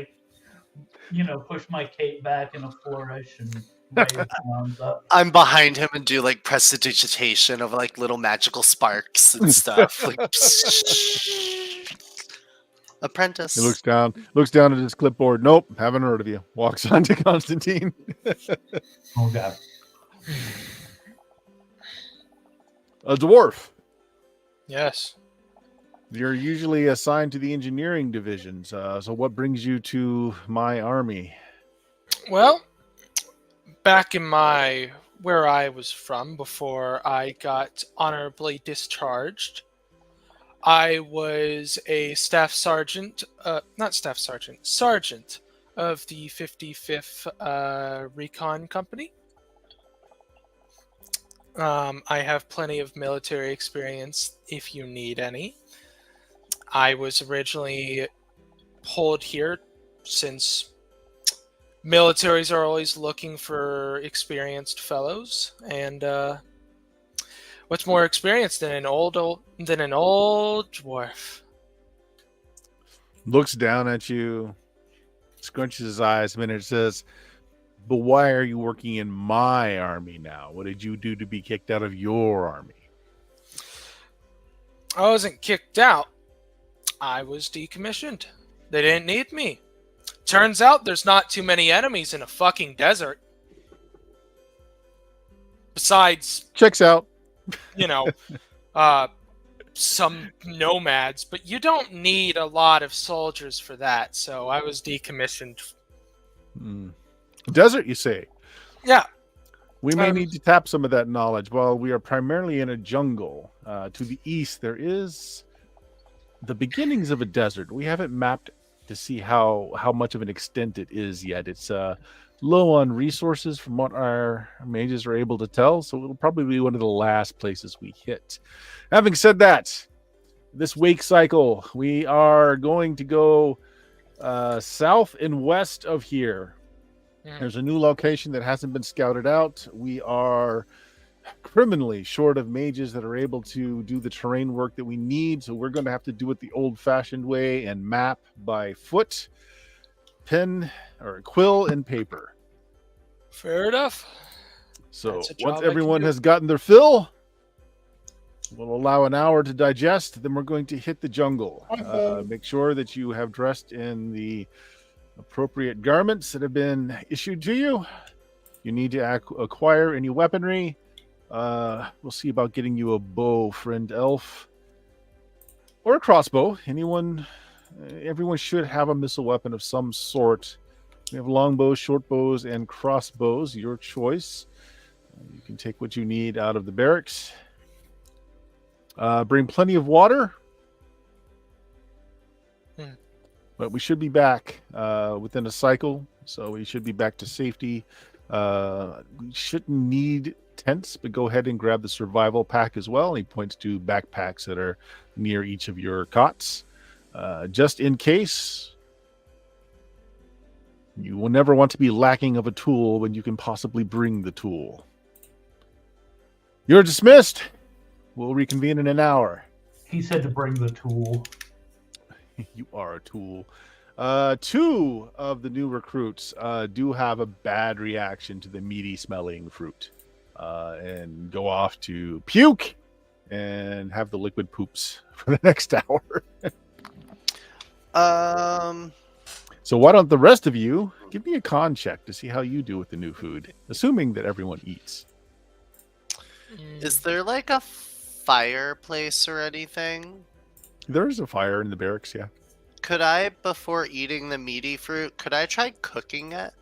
push my cape back in a flourish and wave my arms up. I'm behind him and do like prestidigitation of like little magical sparks and stuff. Like, apprentice. He looks down at his clipboard. Nope, haven't heard of you. Walks on to Constantine. Oh God. A dwarf. Yes. You're usually assigned to the engineering divisions. So what brings you to my army? Well, back in where I was from before I got honorably discharged, I was a sergeant of the 55th Recon Company. I have plenty of military experience if you need any. I was originally pulled here since militaries are always looking for experienced fellows, and what's more experienced than an old dwarf? Looks down at you, scrunches his eyes a minute, and says, "But why are you working in my army now? What did you do to be kicked out of your army?" I wasn't kicked out. I was decommissioned. They didn't need me. Turns out there's not too many enemies in a fucking desert. Besides, checks out. Some nomads, but you don't need a lot of soldiers for that, so I was decommissioned. Desert, you say? Yeah. We may need to tap some of that knowledge. While we are primarily in a jungle, to the east there is the beginnings of a desert. We haven't mapped to see how much of an extent it is yet. It's low on resources from what our mages are able to tell, so it'll probably be one of the last places we hit. Having said that, this wake cycle, we are going to go south and west of here. Mhm. There's a new location that hasn't been scouted out. We are criminally short of mages that are able to do the terrain work that we need, so we're going to have to do it the old-fashioned way and map by foot, pen or quill and paper. Fair enough. So That's a once job I can everyone do. has gotten their fill, we'll allow an hour to digest, then we're going to hit the jungle. Make sure that you have dressed in the appropriate garments that have been issued to you. You need to acquire any weaponry. We'll see about getting you a bow, friend elf, or a crossbow. Everyone should have a missile weapon of some sort. We have longbows, short bows, and crossbows. Your choice. You can take what you need out of the barracks. Bring plenty of water. But we should be back within a cycle, so we should be back to safety. We shouldn't need tents, but go ahead and grab the survival pack as well. He points to backpacks that are near each of your cots. Just in case, you will never want to be lacking of a tool when you can possibly bring the tool. You're dismissed. We'll reconvene in an hour. He said to bring the tool. You are a tool. 2 of the new recruits do have a bad reaction to the meaty smelling fruit and go off to puke and have the liquid poops for the next hour. So why don't the rest of you give me a con check to see how you do with the new food, assuming that everyone eats. Is there like a fireplace or anything? There's a fire in the barracks, yeah. Could I, before eating the meaty fruit, could I try cooking it?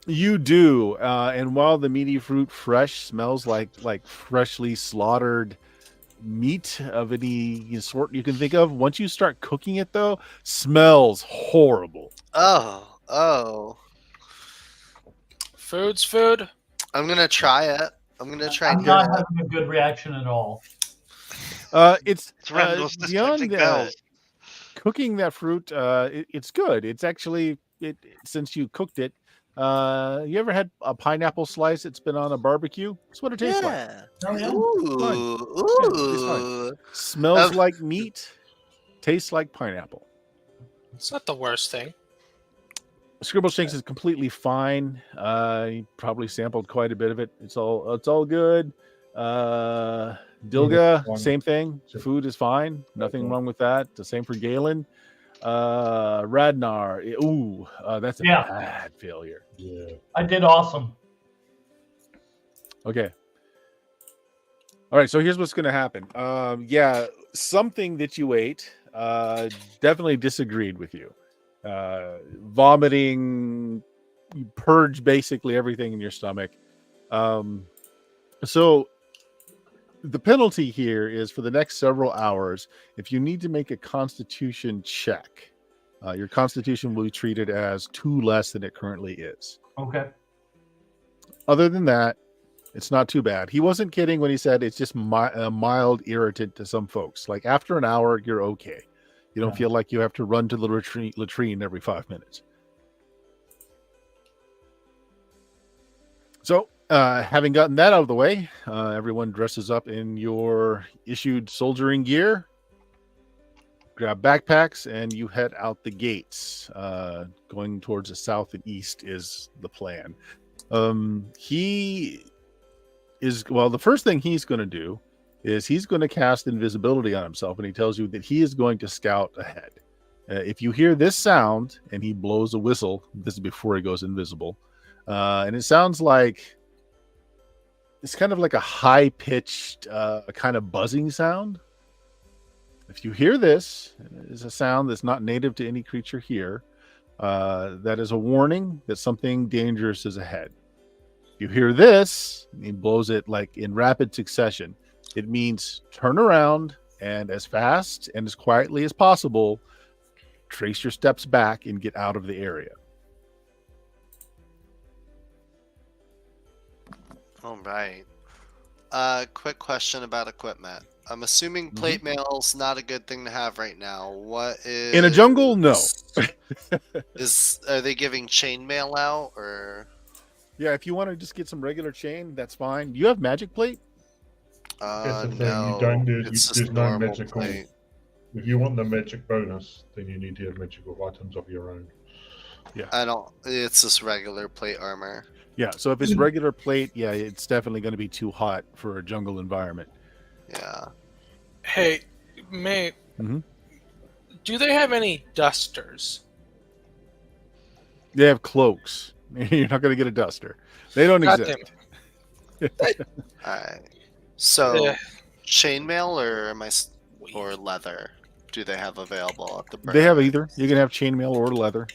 You do, and while the meaty fruit fresh smells like freshly slaughtered meat of any sort you can think of, once you start cooking it, though, smells horrible. Oh. Food's food. I'm gonna try it. I'm gonna try I'm and not eat it. having a good reaction at all. It's Randall's beyond dyslexia bells. cooking that fruit. It's good. It's actually since you cooked it. You ever had a pineapple slice that's been on a barbecue? That's what it tastes like. Yeah. Oh, yeah. Ooh. Smells like meat, tastes like pineapple. It's not the worst thing. Scribble Shanks is completely fine. He probably sampled quite a bit of it. It's all good. Dilga, same thing. Food is fine. Nothing wrong with that. The same for Galen. Radnar. That's a bad failure. Yeah. I did awesome. Okay. All right, so here's what's going to happen. Something that you ate definitely disagreed with you. Vomiting, you purge basically everything in your stomach. So the penalty here is for the next several hours, if you need to make a constitution check, your constitution will be treated as 2 less than it currently is. Okay. Other than that, it's not too bad. He wasn't kidding when he said it's just a mild irritant to some folks. Like after an hour, you're okay. You don't feel like you have to run to the latrine every 5 minutes. So, having gotten that out of the way, everyone dresses up in your issued soldiering gear, grab backpacks, and you head out the gates. Going towards the south and east is the plan. The first thing he's going to do is he's going to cast invisibility on himself, and he tells you that he is going to scout ahead. If you hear this sound, and he blows a whistle, this is before he goes invisible, and it sounds like it's kind of like a high-pitched kind of buzzing sound. If you hear this, it is a sound that's not native to any creature here. That is a warning that something dangerous is ahead. If you hear this, he blows it like in rapid succession. It means turn around and as fast and as quietly as possible, trace your steps back and get out of the area. All right. Quick question about equipment. I'm assuming plate mail's not a good thing to have right now. What is In a jungle? No. Are they giving chain mail out or? Yeah, if you want to just get some regular chain, that's fine. Do you have magic plate? That's the thing. No, You don't do. it's just There's no normal magical. plate. If you want the magic bonus, then you need to have magical items of your own. Yeah. I don't. It's just regular plate armor. Yeah, so if it's regular plate, yeah, it's definitely going to be too hot for a jungle environment. Yeah. Hey, mate. Do they have any dusters? They have cloaks. You're not going to get a duster. They don't exist. Alright. So, chainmail or leather? Do they have available at the burn? They have either. You can have chainmail or leather.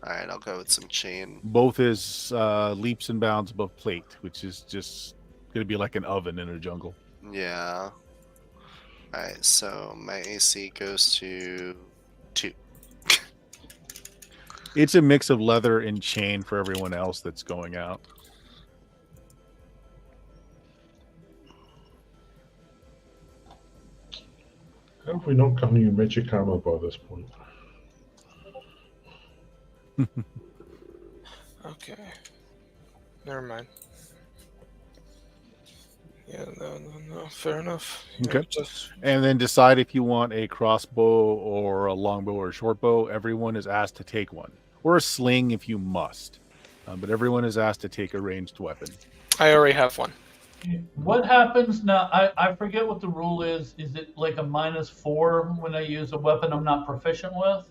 Alright, I'll go with some chain. Both is leaps and bounds above plate, which is just going to be like an oven in a jungle. Yeah. Alright, so my AC goes to 2. It's a mix of leather and chain for everyone else that's going out. How have we not gotten you magic armor by this point? Okay. Never mind. Yeah, no, fair enough. Okay. And then decide if you want a crossbow or a longbow or a short bow. Everyone is asked to take one. Or a sling if you must. But everyone is asked to take a ranged weapon. I already have one. What happens now? I forget what the rule is. Is it like a -4 when I use a weapon I'm not proficient with?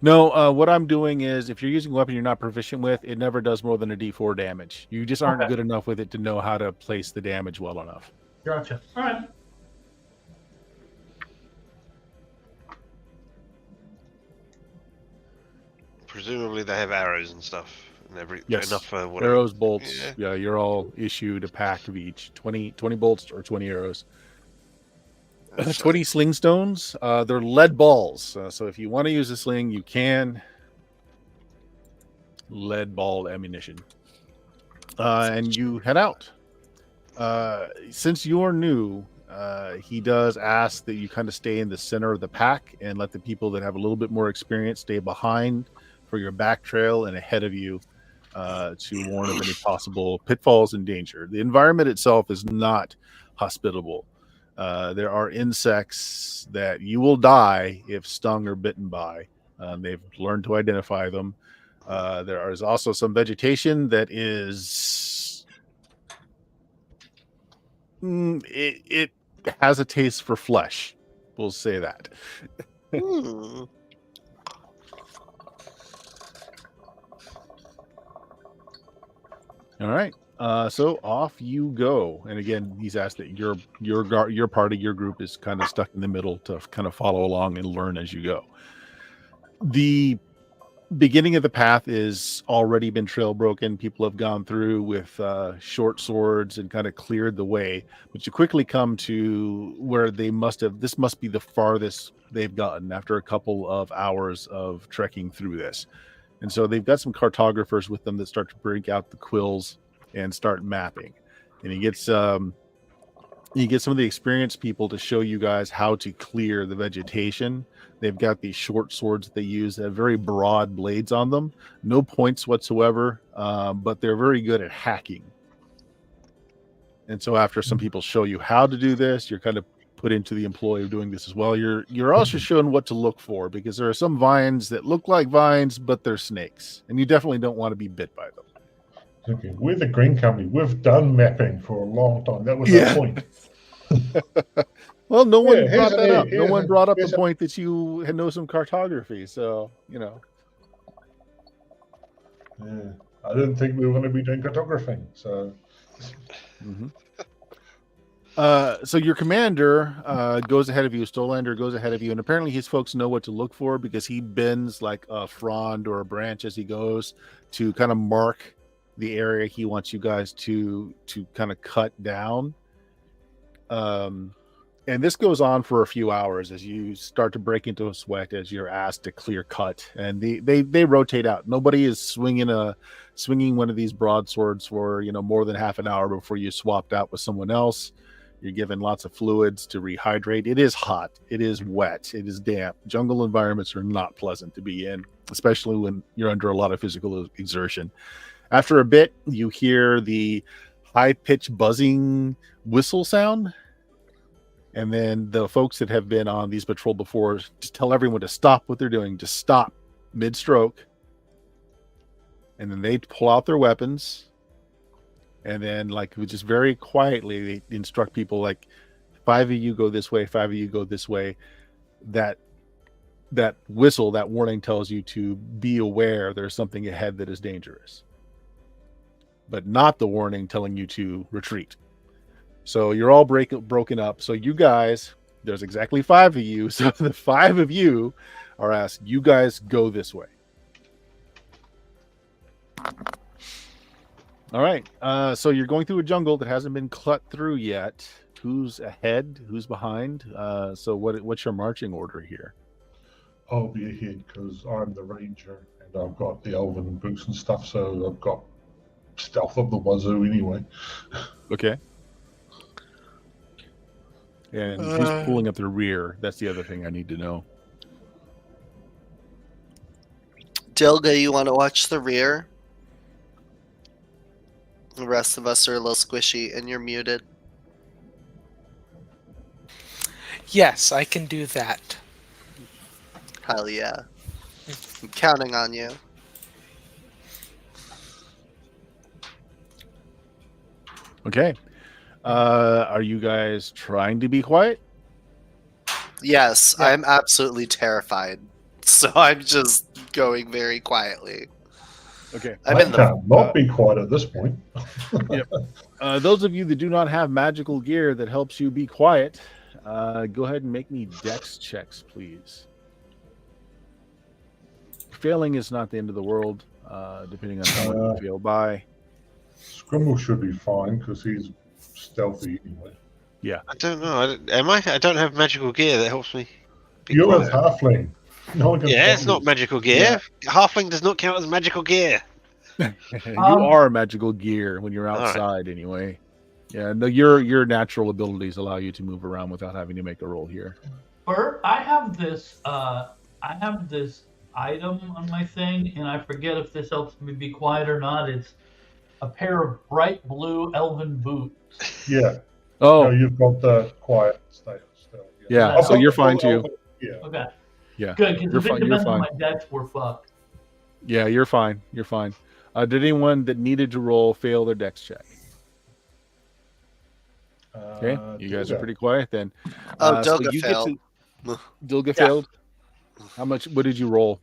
No, what I'm doing is if you're using a weapon you're not proficient with, it never does more than a d4 damage. You just aren't good enough with it to know how to place the damage well enough. Gotcha. All right. Presumably they have arrows and stuff. And yes. Enough for whatever. Arrows, bolts. Yeah, you're all issued a pack of each. 20 bolts or 20 arrows. 20 sling stones. They're lead balls. So if you want to use a sling, you can. Lead ball ammunition. And you head out. Since you're new, he does ask that you kind of stay in the center of the pack and let the people that have a little bit more experience stay behind for your back trail and ahead of you to warn of any possible pitfalls and danger. The environment itself is not hospitable. There are insects that you will die if stung or bitten by. They've learned to identify them. There is also some vegetation that is... It has a taste for flesh. We'll say that. All right. So off you go. And again, he's asked that your party, your group is kind of stuck in the middle to kind of follow along and learn as you go. The beginning of the path is already been trail broken. People have gone through with short swords and kind of cleared the way. But you quickly come to where this must be the farthest they've gotten after a couple of hours of trekking through this. And so they've got some cartographers with them that start to break out the quills and start mapping. And he gets some of the experienced people to show you guys how to clear the vegetation. They've got these short swords that they use that have very broad blades on them. No points whatsoever, but they're very good at hacking. And so after some people show you how to do this, you're kind of put into the employ of doing this as well. You're also shown what to look for, because there are some vines that look like vines, but they're snakes. And you definitely don't want to be bit by them. Okay. We're the Green Company. We've done mapping for a long time. That was our point. Well, no one brought that up. No one brought up the point that you know some cartography. So, you know. Yeah. I didn't think we were going to be doing cartography. So. So your commander goes ahead of you. Stolander goes ahead of you, and apparently his folks know what to look for because he bends like a frond or a branch as he goes to kind of mark the area he wants you guys to kind of cut down. And this goes on for a few hours as you start to break into a sweat as you're asked to clear cut, and they rotate out. Nobody is swinging one of these broadswords for more than half an hour before you swapped out with someone else. You're given lots of fluids to rehydrate. It is hot. It is wet. It is damp. Jungle environments are not pleasant to be in, especially when you're under a lot of physical exertion. After a bit, you hear the high-pitched buzzing whistle sound. And then the folks that have been on these patrol before just tell everyone to stop what they're doing. Just stop mid-stroke. And then they pull out their weapons. And then, like, just very quietly, they instruct people, like, 5 of you go this way, 5 of you go this way. That whistle, that warning tells you to be aware there's something ahead that is dangerous. But not the warning telling you to retreat. So you're all broken up. So you guys, there's exactly 5 of you. So the 5 of you are asked, you guys go this way. All right. So you're going through a jungle that hasn't been cut through yet. Who's ahead? Who's behind? So what's your marching order here? I'll be ahead because I'm the ranger and I've got the elven boots and stuff, so I've got stealth of the wazoo anyway. Okay. And who's pulling up the rear? That's the other thing I need to know. Dilga, you want to watch the rear? The rest of us are a little squishy, and you're muted. Yes, I can do that. Hell yeah. I'm counting on you. Okay. Are you guys trying to be quiet? Yes, Yeah. I'm absolutely terrified. So I'm just going very quietly. Okay. I'm I in the can't not be quiet at this point. Yep. Those of you that do not have magical gear that helps you be quiet, go ahead and make me dex checks, please. Failing is not the end of the world, depending on how much you fail by. Scrimble should be fine because he's stealthy anyway. I don't know. Am I? I don't have magical gear that helps me. Be You're a quiet. halfling. No one can Yeah, it's tell not you. magical gear. Halfling does not count as magical gear. You are magical gear when you're All right. outside, anyway. Yeah, no, your natural abilities allow you to move around without having to make a roll here. Bert, I have this item on my thing, and I forget if this helps me be quiet or not. It's a pair of bright blue elven boots. Yeah. Oh, No, you've got the quiet stealth. yeah. I've So got you're the fine full too. elven- Yeah. Okay. Yeah. Good, because You're if it fine. You're depends on fine. my decks, we're fucked. Yeah, you're fine. You're fine. Did anyone that needed to roll fail their dex check? Okay, you guys are Dilga. pretty quiet then. Oh, So Dilga you failed. Dilga Yeah. failed. How much? What did you roll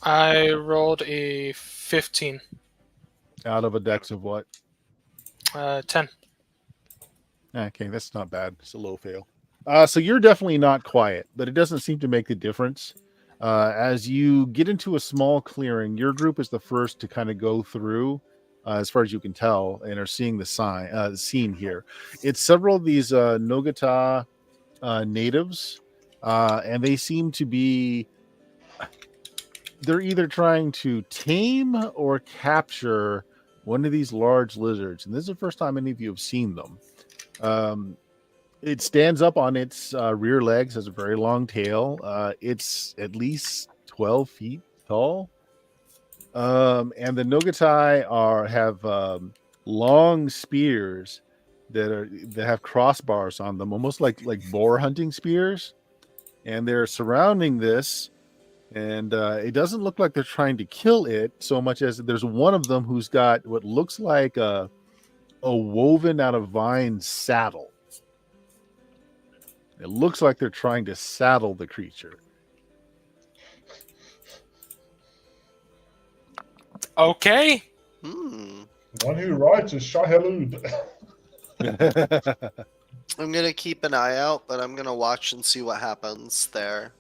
I rolled a 15. out of a dex of what? 10. Okay, that's not bad. It's a low fail. So you're definitely not quiet, but it doesn't seem to make a difference. As you get into a small clearing, your group is the first to kind of go through, as far as you can tell, and are seeing the scene here. It's several of these Nogata natives, and they seem to be. They're either trying to tame or capture one of these large lizards, and this is the first time any of you have seen them. It stands up on its rear legs, has a very long tail. It's at least 12 feet tall. And the Nogatai have long spears that have crossbars on them, almost like boar hunting spears. And they're surrounding this, and it doesn't look like they're trying to kill it so much as there's one of them who's got what looks like a woven out of vine saddle. It looks like they're trying to saddle the creature. Okay. Hmm. One who rides is Shahalud. I'm gonna keep an eye out, but I'm gonna watch and see what happens there.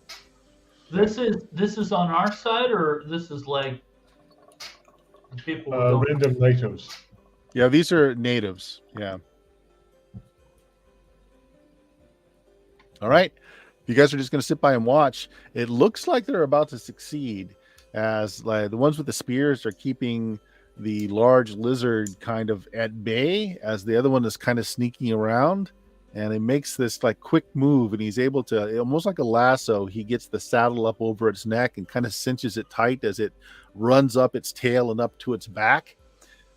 This is on our side, or this is like people. Random natives. Yeah, these are natives. Yeah. All right. You guys are just going to sit by and watch. It looks like they're about to succeed, as like the ones with the spears are keeping the large lizard kind of at bay, as the other one is kind of sneaking around. and he makes this like quick move, and he's able to, almost like a lasso, he gets the saddle up over its neck and kind of cinches it tight as it runs up its tail and up to its back.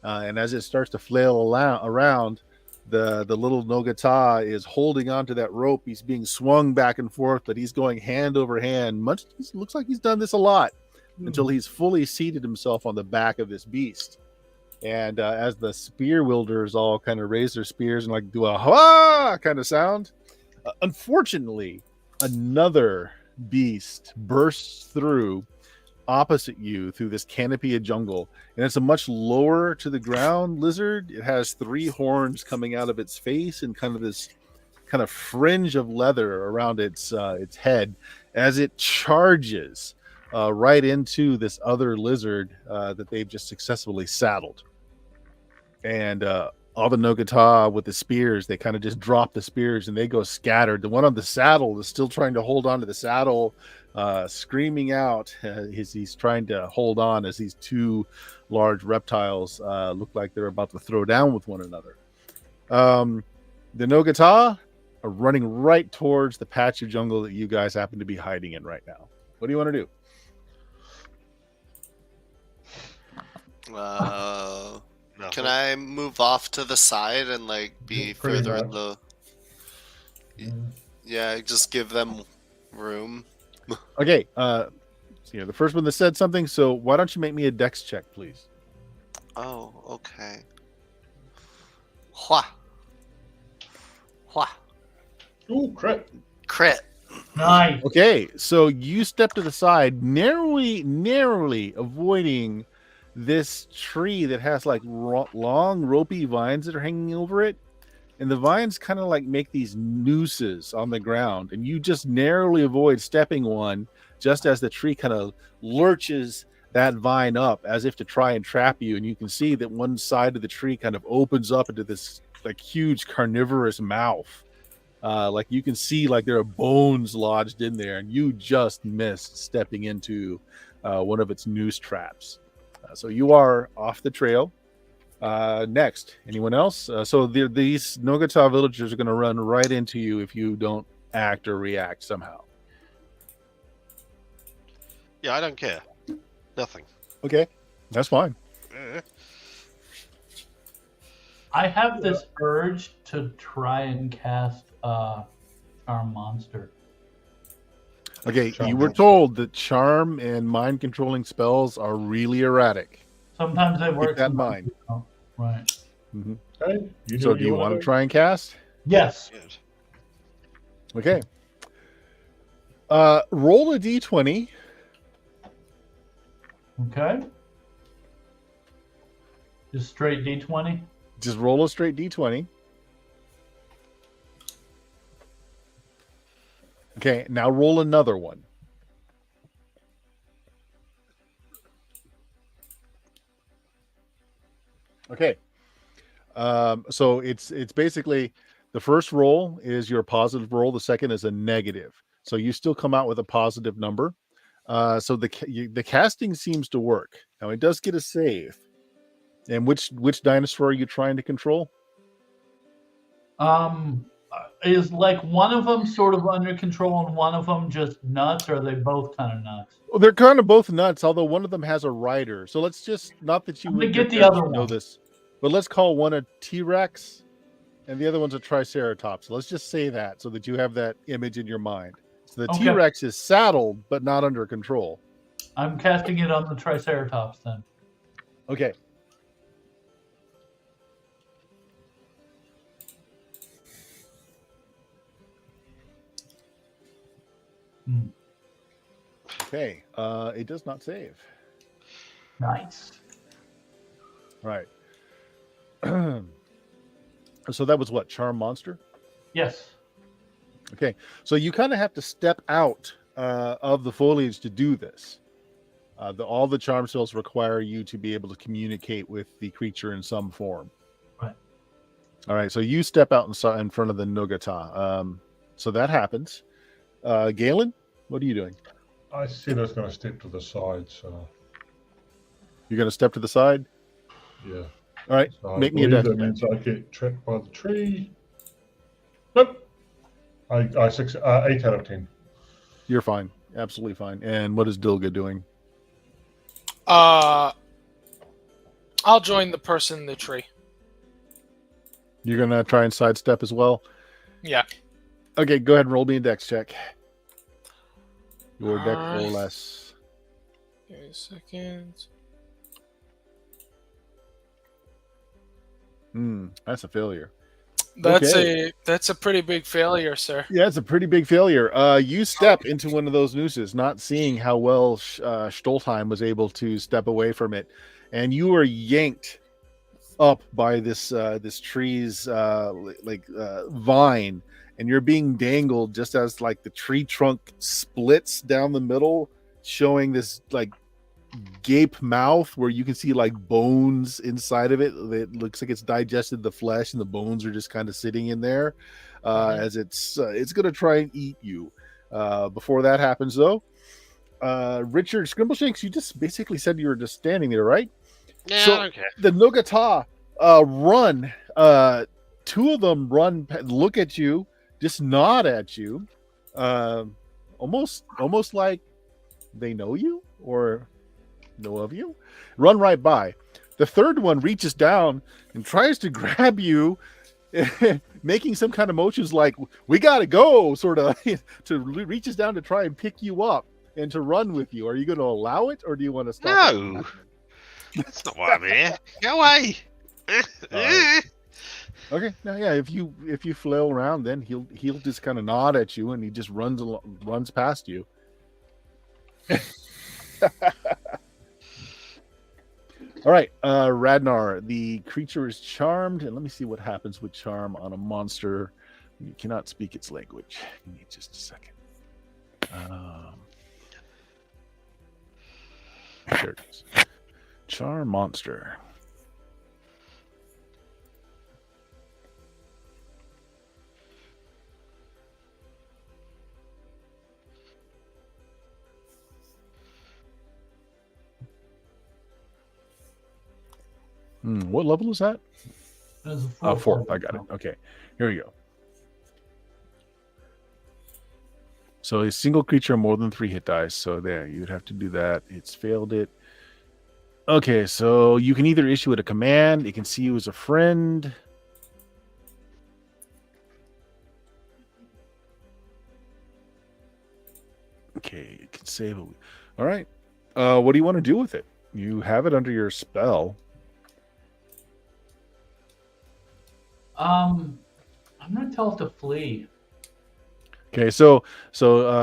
And as it starts to flail around, the little Nogata is holding onto that rope. He's being swung back and forth, but he's going hand over hand. Looks like he's done this a lot until he's fully seated himself on the back of this beast. And as the spear wielders all kind of raise their spears and like do a ha kind of sound, unfortunately, another beast bursts through opposite you through this canopy of jungle, and it's a much lower to the ground lizard. It has 3 horns coming out of its face and kind of this kind of fringe of leather around its head as it charges right into this other lizard that they've just successfully saddled. And all the Nogata with the spears, they kind of just drop the spears and they go scattered. The one on the saddle is still trying to hold on to the saddle, screaming out as he's trying to hold on as these 2 large reptiles look like they're about to throw down with one another. The Nogata are running right towards the patch of jungle that you guys happen to be hiding in right now. What do you want to do? Can I move off to the side and like be further in the? Yeah, just give them room. Okay, so you're the first one that said something, so why don't you make me a dex check, please? Oh, okay. Hua. Hua. Ooh, crit. Crit. Nice. Okay, so you step to the side, narrowly avoiding this tree that has like long ropey vines that are hanging over it, and the vines kind of like make these nooses on the ground, and you just narrowly avoid stepping one just as the tree kind of lurches that vine up as if to try and trap you. And you can see that one side of the tree kind of opens up into this like huge carnivorous mouth, like you can see like there are bones lodged in there, and you just missed stepping into one of its noose traps. So you are off the trail. Next, anyone else? So these Nogata villagers are going to run right into you if you don't act or react somehow. Yeah, I don't care. Nothing. Okay, that's fine. I have this urge to try and cast Charm Monster. Okay, Charm you were monster. told that charm and mind controlling spells are really erratic. Sometimes they work. Keep that in sometimes mind. they don't. Right. Mm-hmm. Hey, you So do you want to try and cast? Yes. Good. Okay. Roll a d20. Okay. Just straight D20. Just roll a straight d20. Okay, now roll another one. Okay. So it's basically the first roll is your positive roll. The second is a negative. So you still come out with a positive number. So the casting seems to work. Now it does get a save. And which dinosaur are you trying to control? Is like one of them sort of under control and one of them just nuts, or are they both kind of nuts? Well, they're kind of both nuts, although one of them has a rider. So let's just, not that you I'm gonna would get the your other parents know one. this, but let's call one a T-Rex and the other one's a Triceratops. Let's just say that so that you have that image in your mind. So the Okay. T-Rex is saddled but not under control. I'm casting it on the Triceratops then. Okay. Okay. It does not save. Nice. Right. So that was what? Charm Monster? Yes. Okay. So you kind of have to step out of the foliage to do this. All the charm spells require you to be able to communicate with the creature in some form. Right. All right. So you step out in front of the Nogata. So that happens. Galen, what are you doing? I said I was going to step to the side, so You're going to step to the side? yeah. All right. So Make I me a believe dex that check. means I get trapped by the tree. Nope. 8 out of 10. You're fine. Absolutely fine. And what is Dilga doing? I'll join the person in the tree. You're going to try and sidestep as well? Yeah. Okay, go ahead and roll me a dex check. Your dex Alright. roll less. Give me a second. That's a failure. That's a pretty big failure, sir. Yeah, it's a pretty big failure. You step into one of those nooses, not seeing how well Stoltheim was able to step away from it, and you are yanked up by this tree's vine, and you're being dangled just as like the tree trunk splits down the middle, showing this like gape mouth where you can see like bones inside of it. It looks like it's digested the flesh, and the bones are just kind of sitting in there as it's going to try and eat you. Before that happens, though, Richard Scrimbleshanks, you just basically said you were just standing there, right? Yeah, So okay. the Nogata run. Two of them run, look at you, just nod at you, almost like they know you or know of you, run right by. The third one reaches down and tries to grab you, making some kind of motions like "we gotta go," sort of, reaches down to try and pick you up and to run with you. Are you going to allow it, or do you want to stop? No, that's not why I'm here. Go away. Right. Okay, now yeah, if you flail around, then he'll just kind of nod at you, and he just runs past you. All right, Radnar, the creature is charmed, and let me see what happens with charm on a monster. You cannot speak its language. Give me just a second. There it is. Charm monster. What level is that? There's a 4. I got it. Okay, here we go. So a single creature more than 3 hit dice. So there, you'd have to do that. It's failed it. Okay, so you can either issue it a command. It can see you as a friend. Okay, it can save it. All right. What do you want to do with it? You have it under your spell. I'm gonna tell it to flee. Okay, so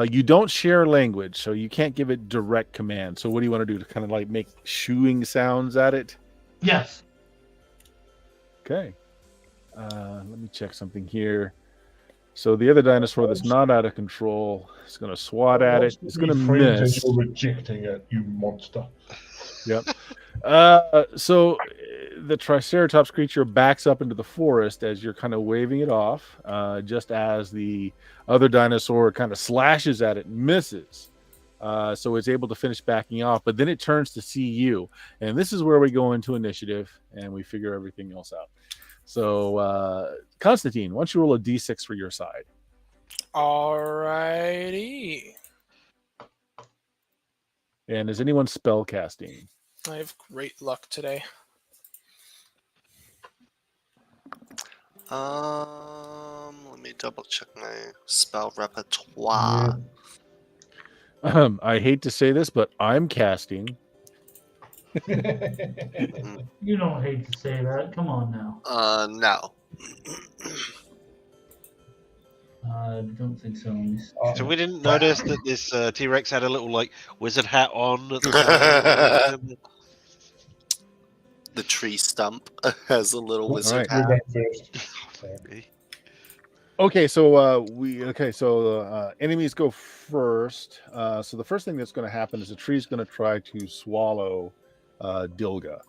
you don't share language, so you can't give it direct command. So what do you want to do, to kind of like make shooing sounds at it? Yes. Okay. Let me check something here. So the other dinosaur that's not out of control is going to swat at it. It's going to miss. You're rejecting it, you monster. Yep. So the Triceratops creature backs up into the forest as you're kind of waving it off, just as the other dinosaur kind of slashes at it and misses. So it's able to finish backing off, but then it turns to see you. And this is where we go into initiative and we figure everything else out. So, Constantine, why don't you roll a d6 for your side? Alrighty. And is anyone spell casting? I have great luck today. Let me double check my spell repertoire. I hate to say this, but I'm casting. You don't hate to say that. Come on now. No. I don't think so. So we didn't notice that this T-Rex had a little like wizard hat on at the side. The tree stump has a little wizard All hat. Okay, so enemies go first. So the first thing that's going to happen is the tree's going to try to swallow Dilga.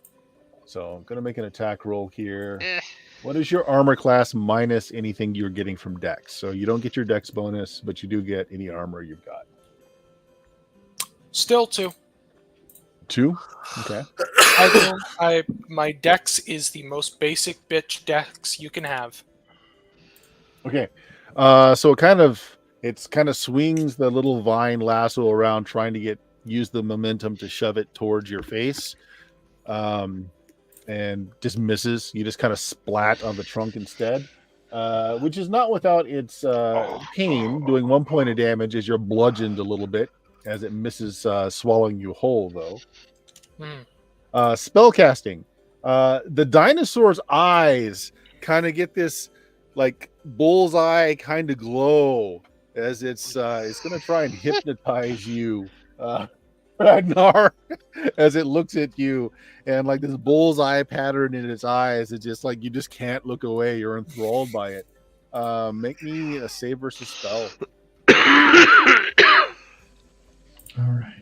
So I'm going to make an attack roll here. What is your armor class minus anything you're getting from Dex? So you don't get your Dex bonus, but you do get any armor you've got. Still 2. 2? Okay. My dex is the most basic bitch dex you can have. Okay. So it's kind of swings the little vine lasso around, trying to use the momentum to shove it towards your face, and just misses. You just kind of splat on the trunk instead, which is not without its pain. Doing 1 point of damage as you're bludgeoned a little bit as it misses swallowing you whole, though. Spell casting. The dinosaur's eyes kind of get this like bullseye kind of glow as it's going to try and hypnotize you, Ragnar, as it looks at you, and like this bullseye pattern in its eyes. It's just like you just can't look away. You're enthralled by it. Make me a save versus spell. All right.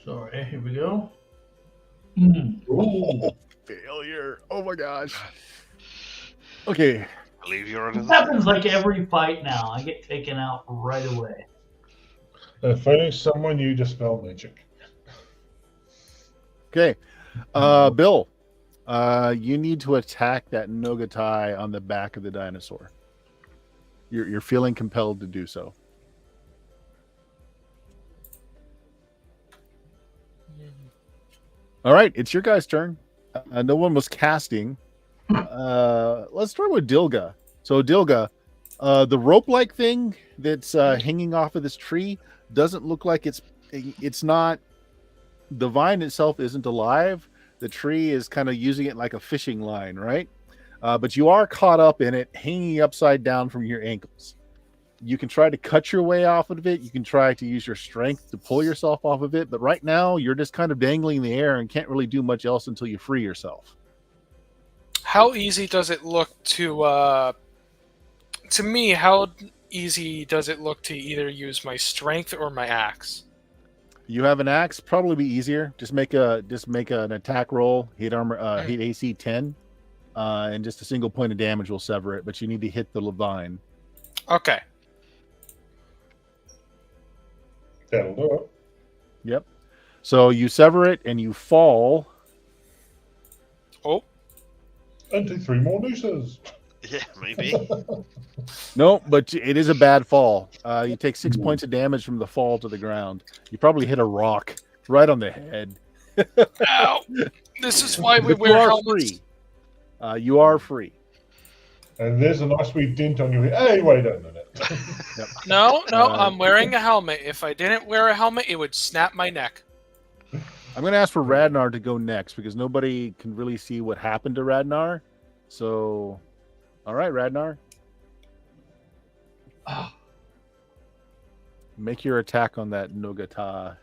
Sorry, here we go. Oh, failure. Oh my gosh. Okay. I believe you're on. It happens like every fight now. I get taken out right away. Finding someone you dispel magic. Okay. Bill, you need to attack that Nogatai on the back of the dinosaur. You're feeling compelled to do so. All right, it's your guys' turn. No one was casting. Let's start with Dilga. So Dilga, the rope-like thing that's hanging off of this tree doesn't look like it's not. The vine itself isn't alive. The tree is kind of using it like a fishing line, right? But you are caught up in it, hanging upside down from your ankles. You can try to cut your way off of it. You can try to use your strength to pull yourself off of it. But right now, you're just kind of dangling in the air and can't really do much else until you free yourself. How easy does it look to me, how easy does it look to either use my strength or my axe? You have an axe, probably be easier. Just make an attack roll, hit AC 10, and just a single point of damage will sever it. But you need to hit the vine. Okay. That'll do it. Yep. So you sever it and you fall. Oh. And do 3 more nooses. Yeah, maybe. No, but it is a bad fall. You take 6 points of damage from the fall to the ground. You probably hit a rock right on the head. Ow. This is why we But wear you are helmets. free. You are free. And there's a nice wee dint on your head. Hey, wait a minute. Yep. No, I'm wearing a helmet. If I didn't wear a helmet, it would snap my neck. I'm going to ask for Radnar to go next because nobody can really see what happened to Radnar. So, all right, Radnar. Make your attack on that Nogata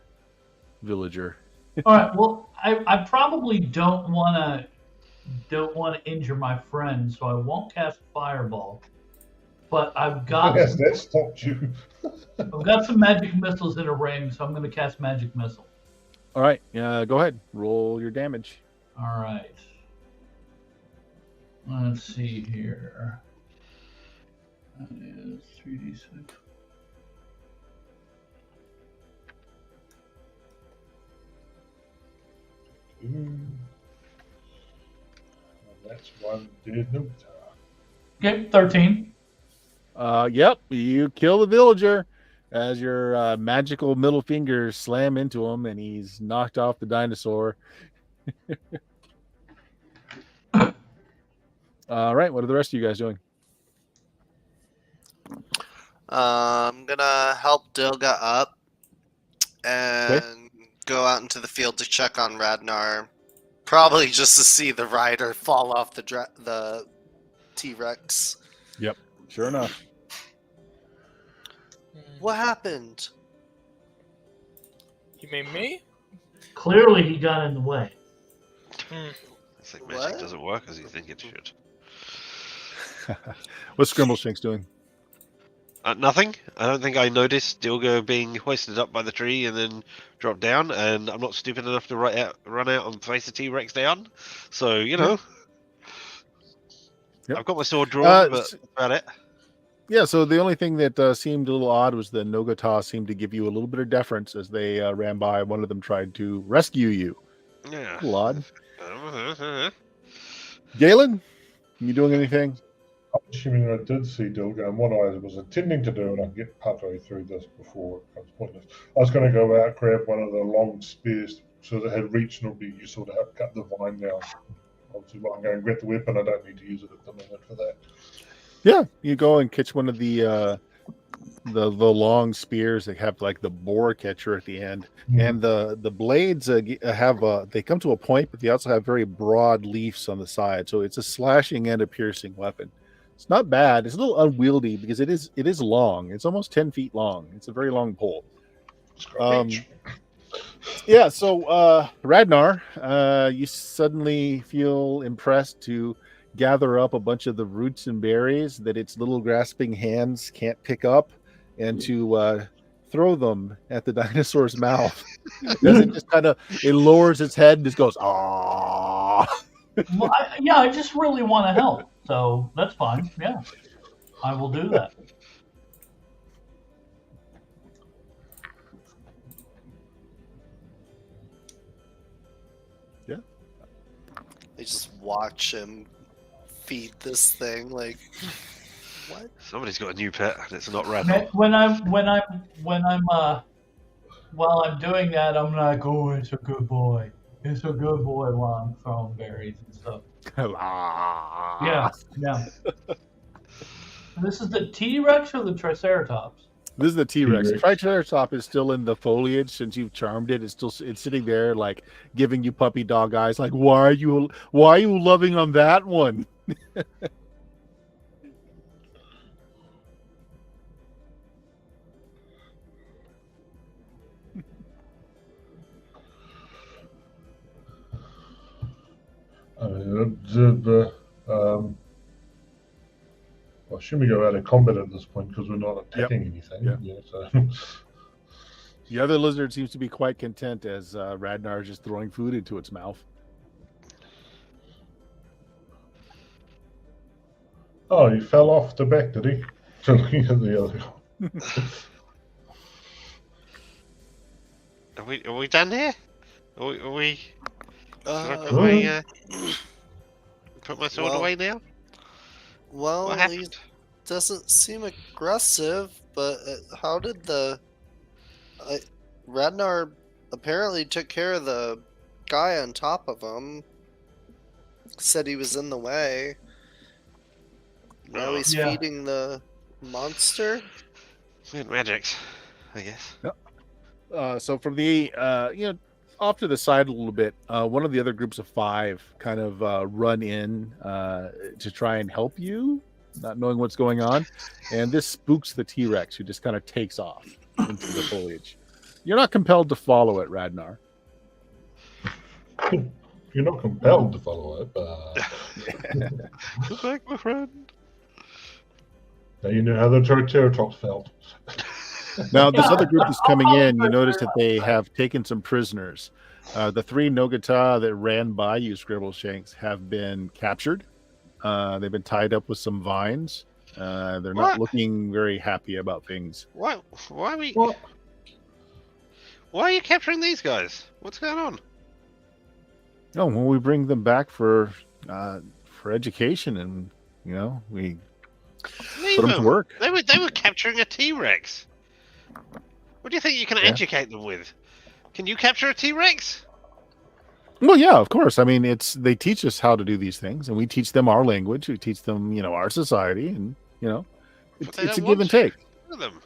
villager. All right. Well, I probably don't want to injure my friend, so I won't cast Fireball. But I've got Yes, that stopped you. I've got some magic missiles in a ring, so I'm going to cast Magic Missile. All right, go ahead. Roll your damage. All right. Let's see here. That is 3d6. That's one dead note. Okay, 13. Yep, you kill the villager as your magical middle fingers slam into him, and he's knocked off the dinosaur. All right, what are the rest of you guys doing? I'm gonna help Dilga up and go out into the field to check on Radnar. Probably just to see the rider fall off the T-Rex. Yep, sure enough. What happened? You mean me? Clearly, he got in the way. It's like magic What? doesn't work as you think it should. What's Scrimbleshanks doing? Nothing. I don't think I noticed Dilgo being hoisted up by the tree and then dropped down, and I'm not stupid enough to run out and face a T-Rex down. So, you know. Yep. I've got my sword drawn, but s- that's about it. Yeah, so the only thing that seemed a little odd was the Nogata seemed to give you a little bit of deference as they ran by. One of them tried to rescue you. Yeah. A little odd. Galen, you doing anything? I'm assuming I did see Dilga, and what I was intending to do, and I can get partway through this before it becomes pointless, I was going to go out, grab one of the long spears so that it had reach and it'll be useful to help cut the vine down. Obviously, I'm going to grab the weapon, I don't need to use it at the moment for that. Yeah, you go and catch one of the long spears that have like the boar catcher at the end, and the blades have they come to a point, but they also have very broad leaves on the side, so it's a slashing and a piercing weapon. It's not bad. It's a little unwieldy because it is long. It's almost 10 feet long. It's a very long pole. Yeah, so Radnar, you suddenly feel impressed to gather up a bunch of the roots and berries that its little grasping hands can't pick up, and to throw them at the dinosaur's mouth. As it just it lowers its head and just goes, "Ah." Well, I just really want to help, so that's fine. Yeah, I will do that. Yeah. I just watch him feed this thing. Like, what? Somebody's got a new pet, and it's not Radnar. While I'm doing that, I'm like, oh, it's a good boy. It's a good boy while I'm throwing berries and stuff. Yeah. This is the T-Rex or the Triceratops? This is the T-Rex. The T-Rex. Triceratops is still in the foliage since you've charmed it. It's sitting there, like giving you puppy dog eyes. Like, why are you loving on that one? I mean, well, shouldn't we go out of combat at this point because we're not attacking anything? Yeah. So. The other lizard seems to be quite content as Radnar is just throwing food into its mouth. Oh, he fell off the back, did he? Looking at the other. Are we done here? Are we? Put my sword away now? Well, What he happened? doesn't seem aggressive, but how did Radnar apparently took care of the guy on top of him? Said he was in the way. Now he's feeding the monster? Weird magics, I guess. So from the off to the side a little bit, one of the other groups of 5 kind of run in to try and help you, not knowing what's going on, and this spooks the T-Rex, who just kind of takes off into the foliage. You're not compelled to follow it, Radnar. You're not compelled to follow it, but Come back, my friend. now you know how the Triceratops felt. Now, this other group is coming in. You notice that they have taken some prisoners. The 3 Nogata that ran by you, Scribbleshanks, have been captured. They've been tied up with some vines. They're not looking very happy about things. Why are you capturing these guys? What's going on? Oh, well, we bring them back for education, and we Leave put them to work. They were capturing a T-Rex. What do you think you can educate them with? Can you capture a T-Rex? Well, yeah, of course. I mean, they teach us how to do these things, and we teach them our language. We teach them, our society, and it's a give and take. Them.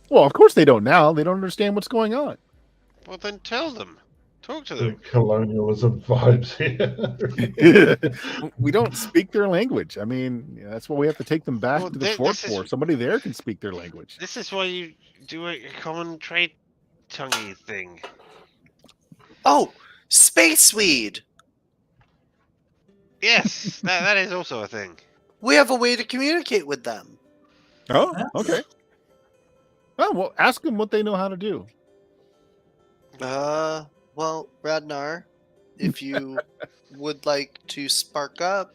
Well, of course they don't now. They don't understand what's going on. Well, then tell them. Talk to them. The colonialism vibes here. We don't speak their language. I mean, that's what we have to take them back to the fort for. Somebody there can speak their language. This is why you do a common trade tonguey thing. Oh, space weed! Yes, that is also a thing. We have a way to communicate with them. Oh, okay. Oh, well, ask them what they know how to do. Well, Radnar, if you would like to spark up.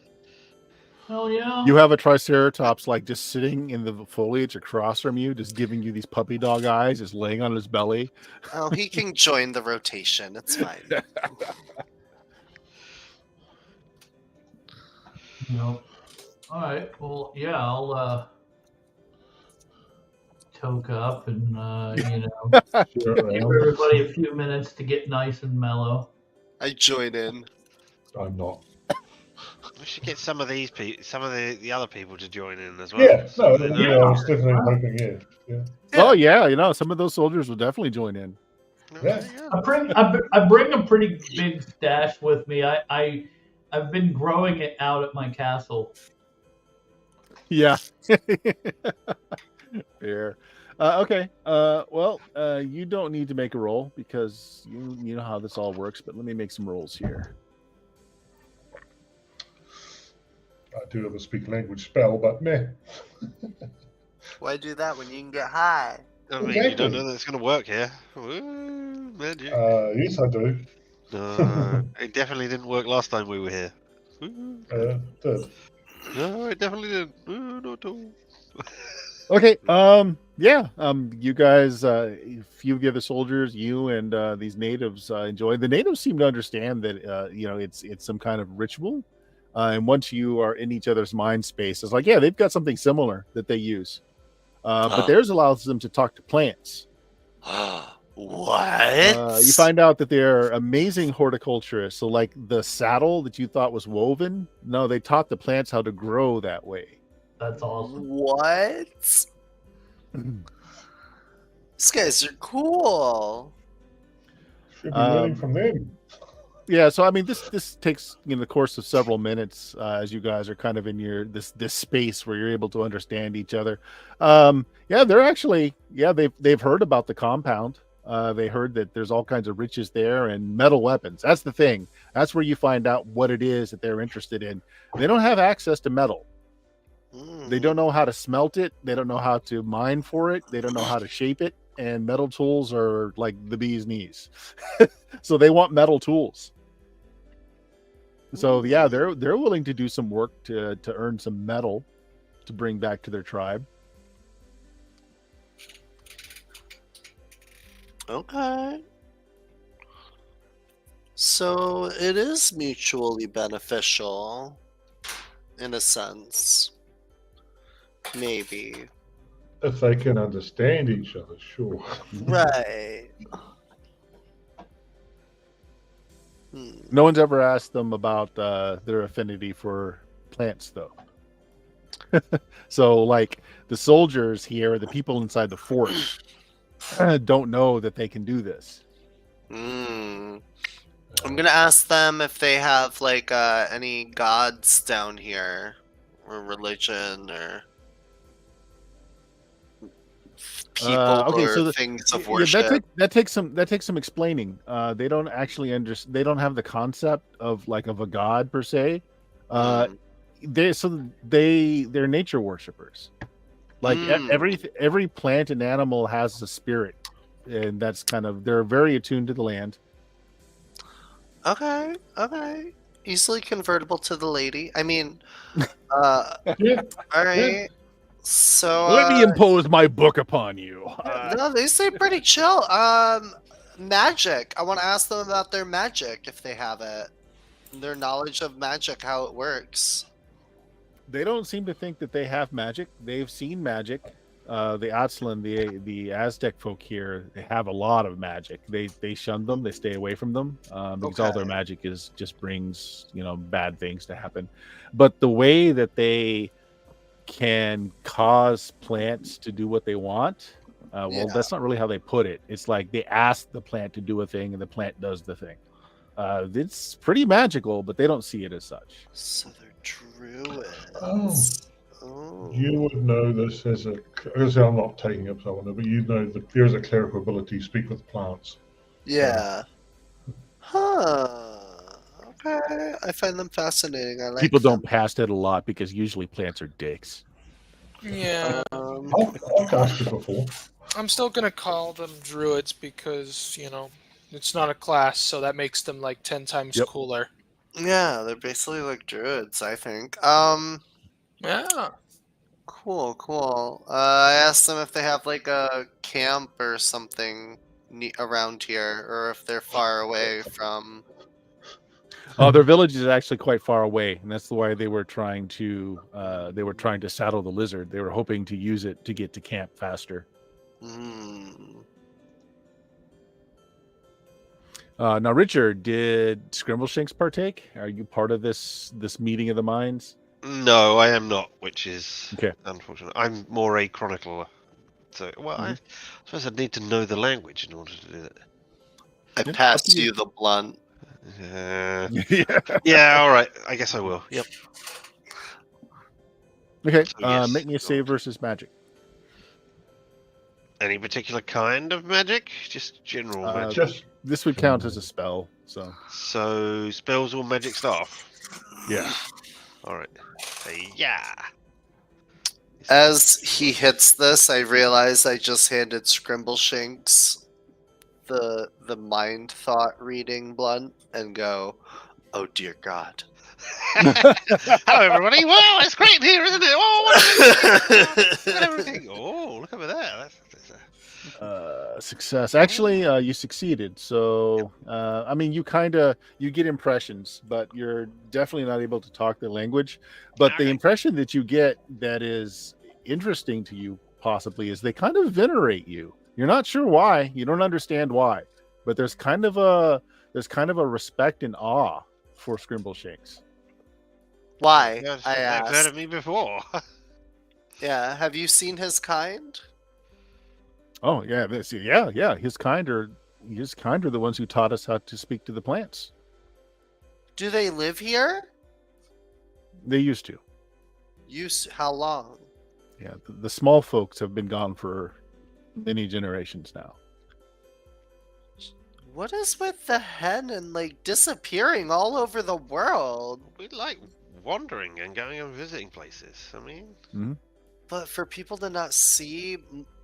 Hell yeah. You have a Triceratops like just sitting in the foliage across from you, just giving you these puppy dog eyes, just laying on his belly. Oh, he can join the rotation. It's fine. All right. Well, yeah, I'll toke up and Sure, give around. everybody a few minutes to get nice and mellow. I join in. I'm not. We should get some of these some of the other people to join in as well. Yeah, so no, they you know. know, I was definitely hoping, yeah. Oh yeah, some of those soldiers will definitely join in. Yeah. I bring a pretty big stash with me. I've been growing it out at my castle. Yeah. Fair. Okay. Well, you don't need to make a roll because you know how this all works. But let me make some rolls here. I do have a speak language spell, but meh. Why do that when you can get high? I mean, you don't know that it's going to work here. Ooh, magic. Yes, I do. No, it definitely didn't work last time we were here. Did. No, it definitely didn't. Not at all. Okay. Yeah. You guys, a few of the other soldiers, you and these natives enjoy. The natives seem to understand that it's some kind of ritual, and once you are in each other's mind space, it's like they've got something similar that they use, but theirs allows them to talk to plants. What? You find out that they're amazing horticulturists. So, like the saddle that you thought was woven, no, they taught the plants how to grow that way. That's awesome. What? These guys are cool. Should be learning from them. Yeah, so I mean, this takes the course of several minutes as you guys are kind of in your this space where you're able to understand each other. They're actually they've heard about the compound. They heard that there's all kinds of riches there and metal weapons. That's the thing. That's where you find out what it is that they're interested in. They don't have access to metal. They don't know how to smelt it. They don't know how to mine for it. They don't know how to shape it. And metal tools are like the bee's knees. So they want metal tools. So yeah, they're willing to do some work to earn some metal to bring back to their tribe. Okay. So it is mutually beneficial in a sense. Maybe. If they can understand each other, sure. Right. No one's ever asked them about their affinity for plants, though. So, like the soldiers here, the people inside the fort, don't know that they can do this. I'm gonna ask them if they have like any gods down here, or religion, or people or things of worship. That takes some explaining. They don't actually they don't have the concept of a god per se. They're nature worshippers. Like every plant and animal has a spirit, and that's they're very attuned to the land. Okay. Easily convertible to the lady. I mean, Yeah. all right. So Let me impose my book upon you. no, they say pretty chill. Magic. I want to ask them about their magic if they have it. Their knowledge of magic, how it works. They don't seem to think that they have magic. They've seen magic. The Aztlan, the Aztec folk here, they have a lot of magic. They shun them. They stay away from them because all their magic just brings bad things to happen. But the way that they can cause plants to do what they want, that's not really how they put it. It's like they ask the plant to do a thing, and the plant does the thing. It's pretty magical, but they don't see it as such. So they're druids. Oh. You would know this as obviously I'm not taking up someone, but you know that there is a clerical ability to speak with plants. Yeah. Huh. Okay. I find them fascinating. I like People them. don't pass it a lot because usually plants are dicks. Yeah. I've cast it before. I'm still gonna call them druids because it's not a class, so that makes them like 10 times cooler. Yeah, they're basically like druids, I think. Yeah. Cool. I asked them if they have like a camp or something around here, or if they're far away from. Oh, their village is actually quite far away, and that's why they were trying to saddle the lizard. They were hoping to use it to get to camp faster. Hmm. Now, Richard, did Scrimbleshanks partake? Are you part of this meeting of the minds? No, I am not, which is Okay. unfortunate. I'm more a chronicler. So, well, I suppose I'd need to know the language in order to do that. I Yeah, passed up to you. you the blunt. Yeah, all right. I guess I will. Yep. Okay. So, yes, Make me a save versus magic. Any particular kind of magic? Just general magic. Just This would count as a spell. So spells or magic staff. Yeah. All right. Yeah. As he hits this, I realize I just handed Scrimbleshanks the mind thought reading blunt and go, "Oh dear God." Hello, everybody. Wow, it's great here, isn't it? Oh, look at everything. Oh, look over there. Success. Actually, you succeeded. So, I mean, you get impressions, but you're definitely not able to talk the language. But the impression that you get that is interesting to you, possibly, is they kind of venerate you. You're not sure why. You don't understand why, but there's kind of a respect and awe for Scrimbleshanks. Why? You've I heard asked. of me before. Yeah, have you seen his kind? Oh yeah, yeah. His kind are the ones who taught us how to speak to the plants. Do they live here? They used to. How long? Yeah, the small folks have been gone for many generations now. What is with the hen and like disappearing all over the world? We like wandering and going and visiting places. I mean, but for people to not see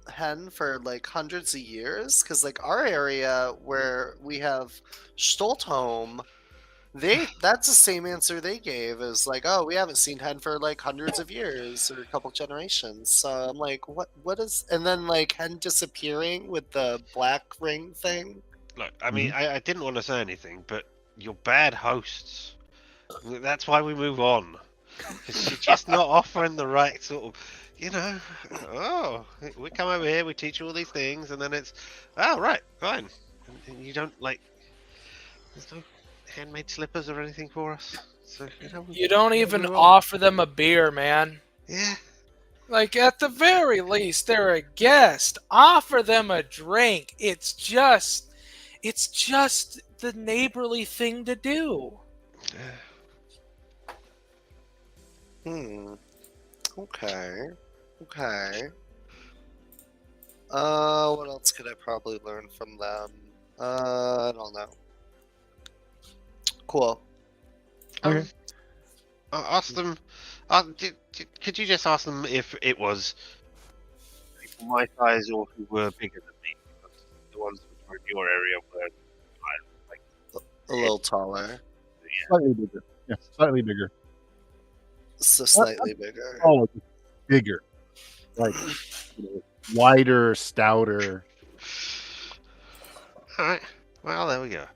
hen for like hundreds of years, because like our area where we have Stoltholm, that's the same answer they gave, is like, oh, we haven't seen hen for like hundreds of years or a couple generations. So I'm like, what is, and then like hen disappearing with the black ring thing. Look, I mean, I didn't want to say anything, but you're bad hosts. That's why we move on. Because you're just not offering the right sort of, we come over here, we teach you all these things, and then it's, oh, right, fine. And you don't, like, there's no handmade slippers or anything for us. So, you don't even offer them a beer, man. Yeah. Like, at the very least, they're a guest. Offer them a drink. It's just the neighborly thing to do. Okay. What else could I probably learn from them? I don't know. Cool. Okay. Ask them. Could you just ask them if it was people my size or who were bigger than me? Because the ones which were in your area were like a little taller. Yeah. Slightly bigger. Yeah, slightly bigger. So slightly bigger. Oh, bigger. Like wider, stouter. All right. Well, there we go.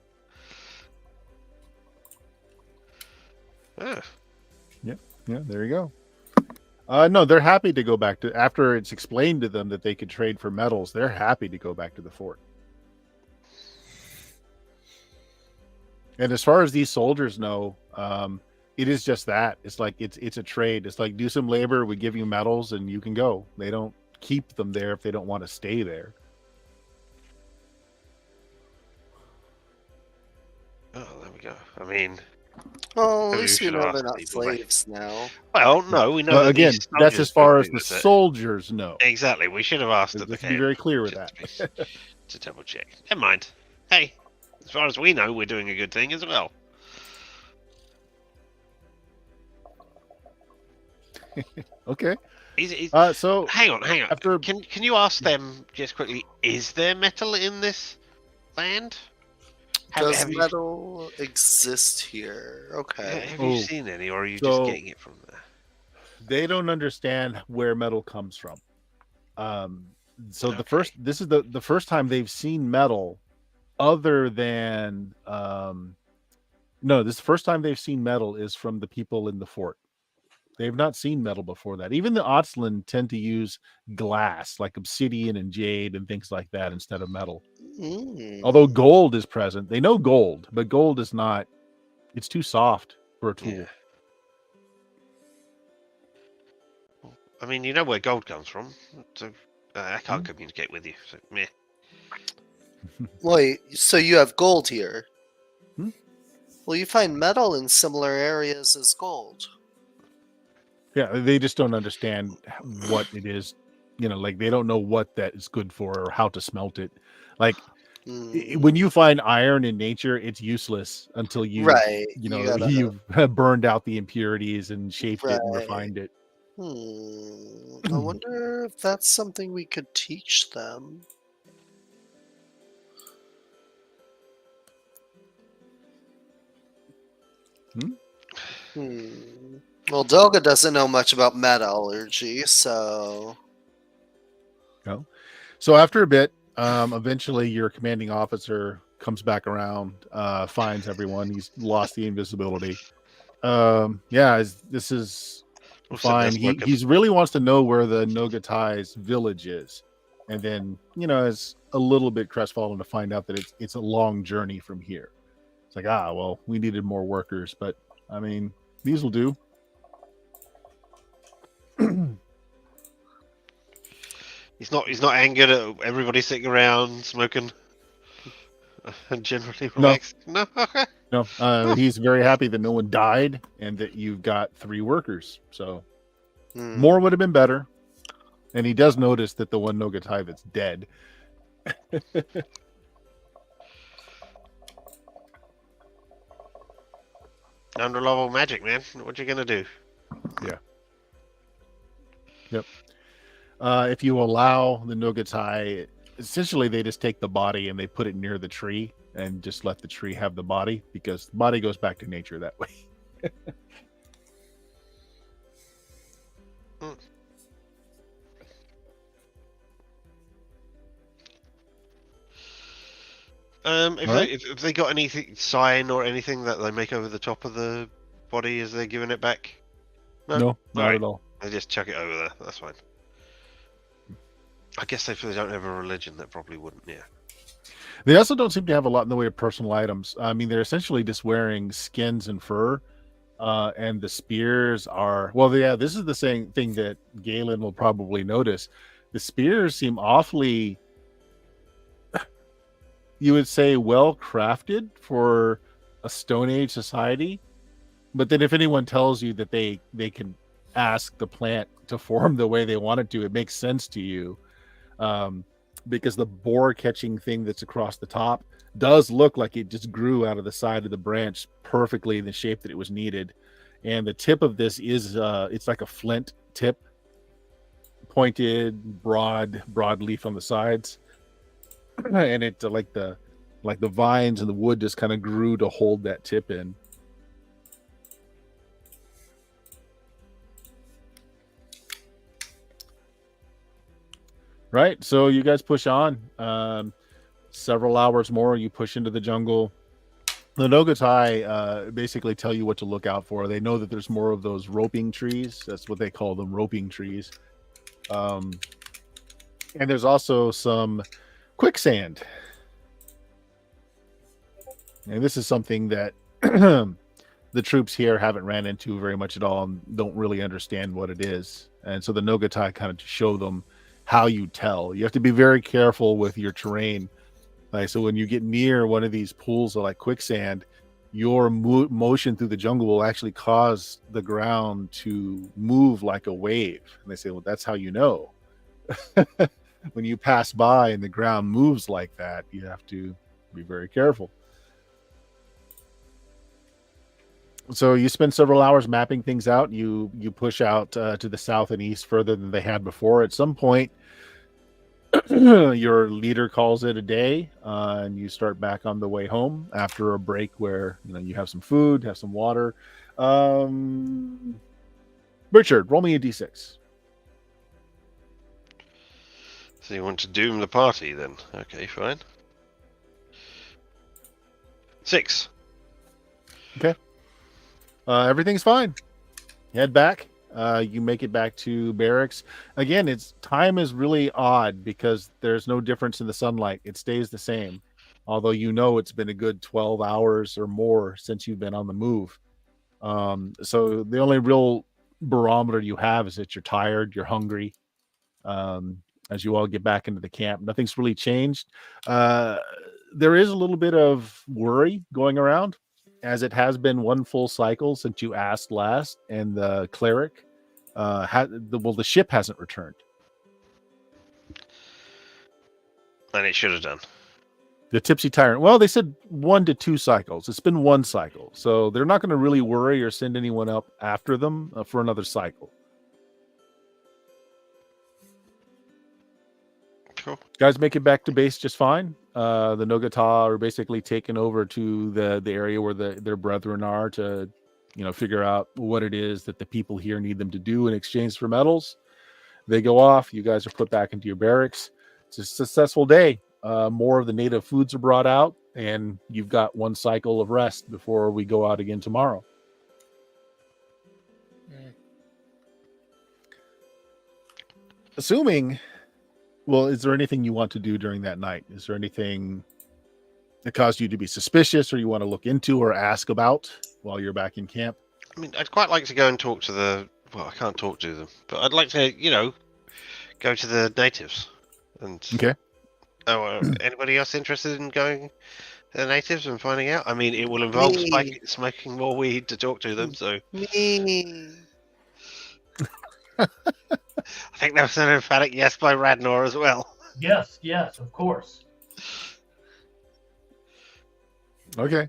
Yeah, there you go. No, they're happy to go back to, after it's explained to them that they could trade for metals, they're happy to go back to the fort. And as far as these soldiers know, it is just that. It's like it's a trade. It's like, do some labor, we give you metals, and you can go. They don't keep them there if they don't want to stay there. Oh, there we go. I mean, well, at maybe least we we should know ask they're not people, slaves now. well, no, we know. That Again, these that's soldiers as far don't as do the this. soldiers know. Exactly. We should have asked at the Let's be very clear with that. to double check. Never mind. Hey, as far as we know, we're doing a good thing as well. Okay. So hang on. after- Can you ask them just quickly? Is there metal in this land? Does metal exist here? Okay. Have you seen any, or are you so- just getting it from there? They don't understand where metal comes from. So Okay. this is the first time they've seen metal other than no, this first time they've seen metal is from the people in the fort. They've not seen metal before that. Even the Otsland tend to use glass, like obsidian and jade and things like that, instead of metal. Although gold is present, they know gold, but gold is not. It's too soft for a tool. Yeah. I mean, you know where gold comes from, so I can't communicate with you. So, meh. Wait, so you have gold here? Hmm? Well, you find metal in similar areas as gold. Yeah, they just don't understand what it is. Like they don't know what that is good for or how to smelt it. Like when you find iron in nature, it's useless until you've burned out the impurities and shaped it and refined it. I wonder if that's something we could teach them. Well, Doga doesn't know much about metallurgy, so... No. So after a bit, eventually your commanding officer comes back around, finds everyone. He's lost the invisibility. This is fine. He's really wants to know where the Nogatai's village is. And then, is a little bit crestfallen to find out that it's a long journey from here. It's like, well, we needed more workers, but I mean, these will do. He's not angered at everybody sitting around smoking and generally relaxed. No. No. He's very happy that no one died and that you've got 3 workers. So more would have been better. And he does notice that the one Nogatai that's dead. Unreliable magic, man. What you gonna do? Yeah. Yep. If you allow the Nogatai, essentially they just take the body and they put it near the tree and just let the tree have the body, because the body goes back to nature that way. If they got anything sign or anything that they make over the top of the body as they're giving it back? No, not at all. They just chuck it over there. That's fine. I guess if they don't have a religion, that probably wouldn't. Yeah. They also don't seem to have a lot in the way of personal items. I mean, they're essentially just wearing skins and fur, and the spears are. Well, yeah, this is the same thing that Galen will probably notice. The spears seem awfully, you would say, well crafted for a Stone Age society. But then if anyone tells you that they can ask the plant to form the way they want it to, it makes sense to you. Because the boar catching thing that's across the top does look like it just grew out of the side of the branch perfectly in the shape that it was needed. And the tip of this is it's like a flint tip, pointed, broad leaf on the sides. And it like the vines and the wood just kind of grew to hold that tip in. Right, so you guys push on. Several hours more, you push into the jungle. The Nogatai basically tell you what to look out for. They know that there's more of those roping trees. That's what they call them, roping trees. And there's also some quicksand. And this is something that the troops here haven't ran into very much at all and don't really understand what it is. And so the Nogatai kind of show them how you tell. You have to be very careful with your terrain. Like, so when you get near one of these pools of like quicksand, your motion through the jungle will actually cause the ground to move like a wave. And they say, well, that's how you know. When you pass by and the ground moves like that, you have to be very careful. So you spend several hours mapping things out. You push out to the south and east further than they had before. At some point, your leader calls it a day, and you start back on the way home after a break where you have some food, have some water. Richard, roll me a d6. So you want to doom the party then? Okay, fine. 6. Everything's fine. Head back. You make it back to barracks. Again, its time is really odd because there's no difference in the sunlight. It stays the same. Although you know it's been a good 12 hours or more since you've been on the move. So the only real barometer you have is that you're tired, you're hungry. As you all get back into the camp, nothing's really changed. There is a little bit of worry going around, as it has been one full cycle since you asked last, and the cleric, the ship hasn't returned. And it should have done. The tipsy tyrant. Well, they said 1 to 2 cycles. It's been 1 cycle, so they're not going to really worry or send anyone up after them for another cycle. Cool. Guys make it back to base just fine. The Nogata are basically taken over to the area where their brethren are to, figure out what it is that the people here need them to do in exchange for metals. They go off. You guys are put back into your barracks. It's a successful day. More of the native foods are brought out, and you've got 1 cycle of rest before we go out again tomorrow. Assuming... Well, is there anything you want to do during that night? Is there anything that caused you to be suspicious or you want to look into or ask about while you're back in camp? I mean, I'd quite like to go and talk to well, I can't talk to them, but I'd like to, go to the natives. And okay. Anybody else interested in going to the natives and finding out? I mean, it will involve smoking more weed to talk to them, so... Me. I think that was an emphatic yes by Radnor as well. Yes, of course. Okay.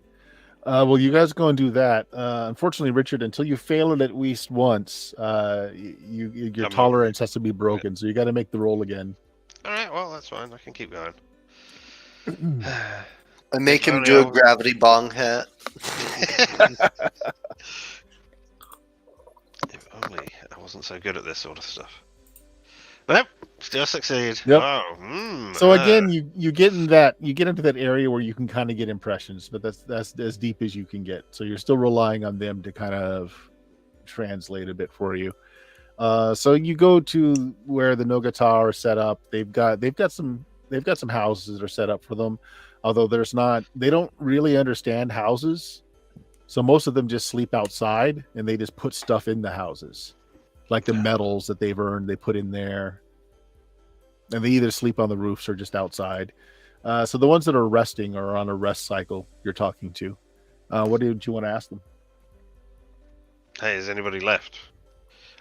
Well, you guys go and do that. Unfortunately, Richard, until you fail it at least once, your tolerance has to be broken, so you got to make the roll again. All right, well, that's fine. I can keep going. I make him do a gravity bong hit. If only I wasn't so good at this sort of stuff. But nope, still succeed. Yep. Oh, so again, you get into that area where you can kind of get impressions, but that's as deep as you can get. So you're still relying on them to kind of translate a bit for you. So you go to where the Nogata are set up. They've got some houses that are set up for them, although they don't really understand houses. So most of them just sleep outside and they just put stuff in the houses. Like the metals that they've earned, they put in there. And they either sleep on the roofs or just outside. So the ones that are resting are on a rest cycle you're talking to. What did you want to ask them? Hey, is anybody left?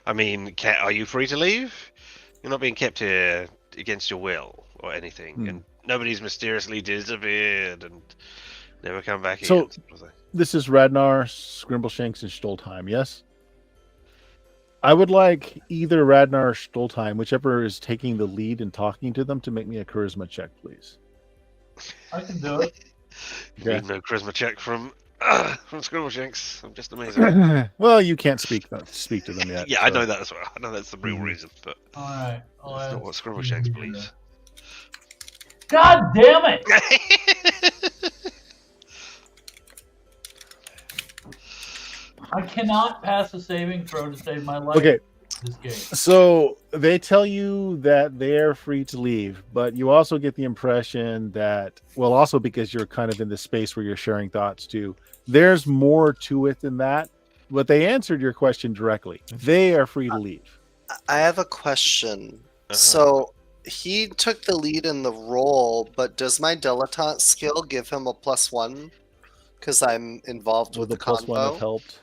I mean, are you free to leave? You're not being kept here against your will or anything. And nobody's mysteriously disappeared and never come back again. So this is Radnar, Scrimbleshanks, and Stoltheim, yes? I would like either Radnar or Stoltheim, whichever is taking the lead and talking to them, to make me a charisma check, please. I can do it. You need no charisma check from Scrimbleshanks. I'm just amazing. Well, you can't speak to them yet. Yeah, so. I know that as well. I know that's the real reason, but all right. That's not what Scrimbleshanks believes. God damn it! I cannot pass a saving throw to save my life. Okay. This game. So they tell you that they're free to leave, but you also get the impression that, well, also because you're kind of in the space where you're sharing thoughts too, there's more to it than that. But they answered your question directly. They are free to leave. I have a question. So he took the lead in the roll, but does my dilettante skill give him a +1? Because I'm involved with the +1 convo. have helped?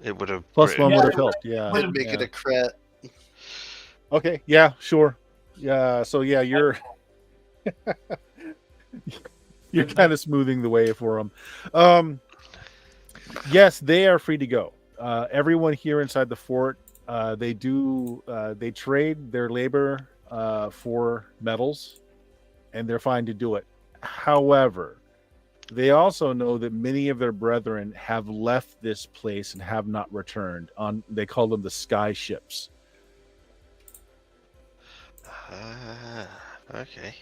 It would have +1 would have helped. Yeah, I'd make it a crit. Okay. Yeah. Sure. Yeah. So yeah, you're kind of smoothing the way for them. Yes, they are free to go. Everyone here inside the fort, they trade their labor for metals, and they're fine to do it. However, They also know that many of their brethren have left this place and have not returned. They call them the sky ships. Okay.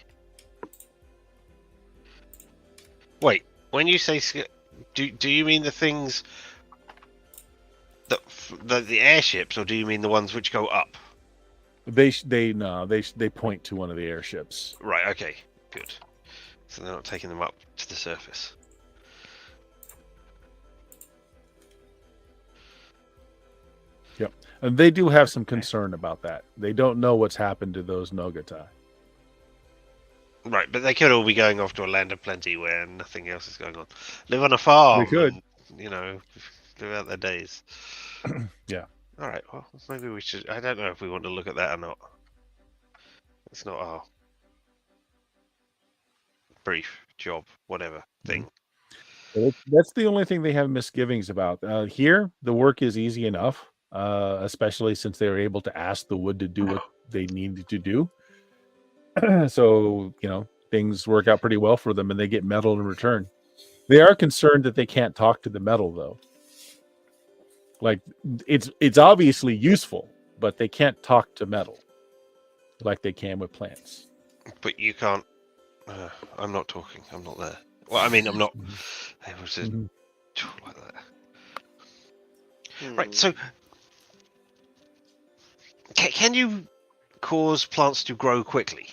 Wait, when you say do you mean the things that the airships, or do you mean the ones which go up? They point to one of the airships. Right. Okay. Good. So they're not taking them up to the surface. Yep. And they do have some concern about that. They don't know what's happened to those Nogatai. Right, but they could all be going off to a land of plenty where nothing else is going on. Live on a farm. They could. And, live out their days. Yeah. All right. Well, maybe we should. I don't know if we want to look at that or not. It's not our brief job, whatever thing. That's the only thing they have misgivings about. Here, the work is easy enough, especially since they were able to ask the wood to do what they needed to do. So, things work out pretty well for them, and they get metal in return. They are concerned that they can't talk to the metal, though. Like, it's obviously useful, but they can't talk to metal like they can with plants. But you can't. I'm not talking. I'm not there. Well, I mean, I'm not able to talk like that. Right. So, can you cause plants to grow quickly?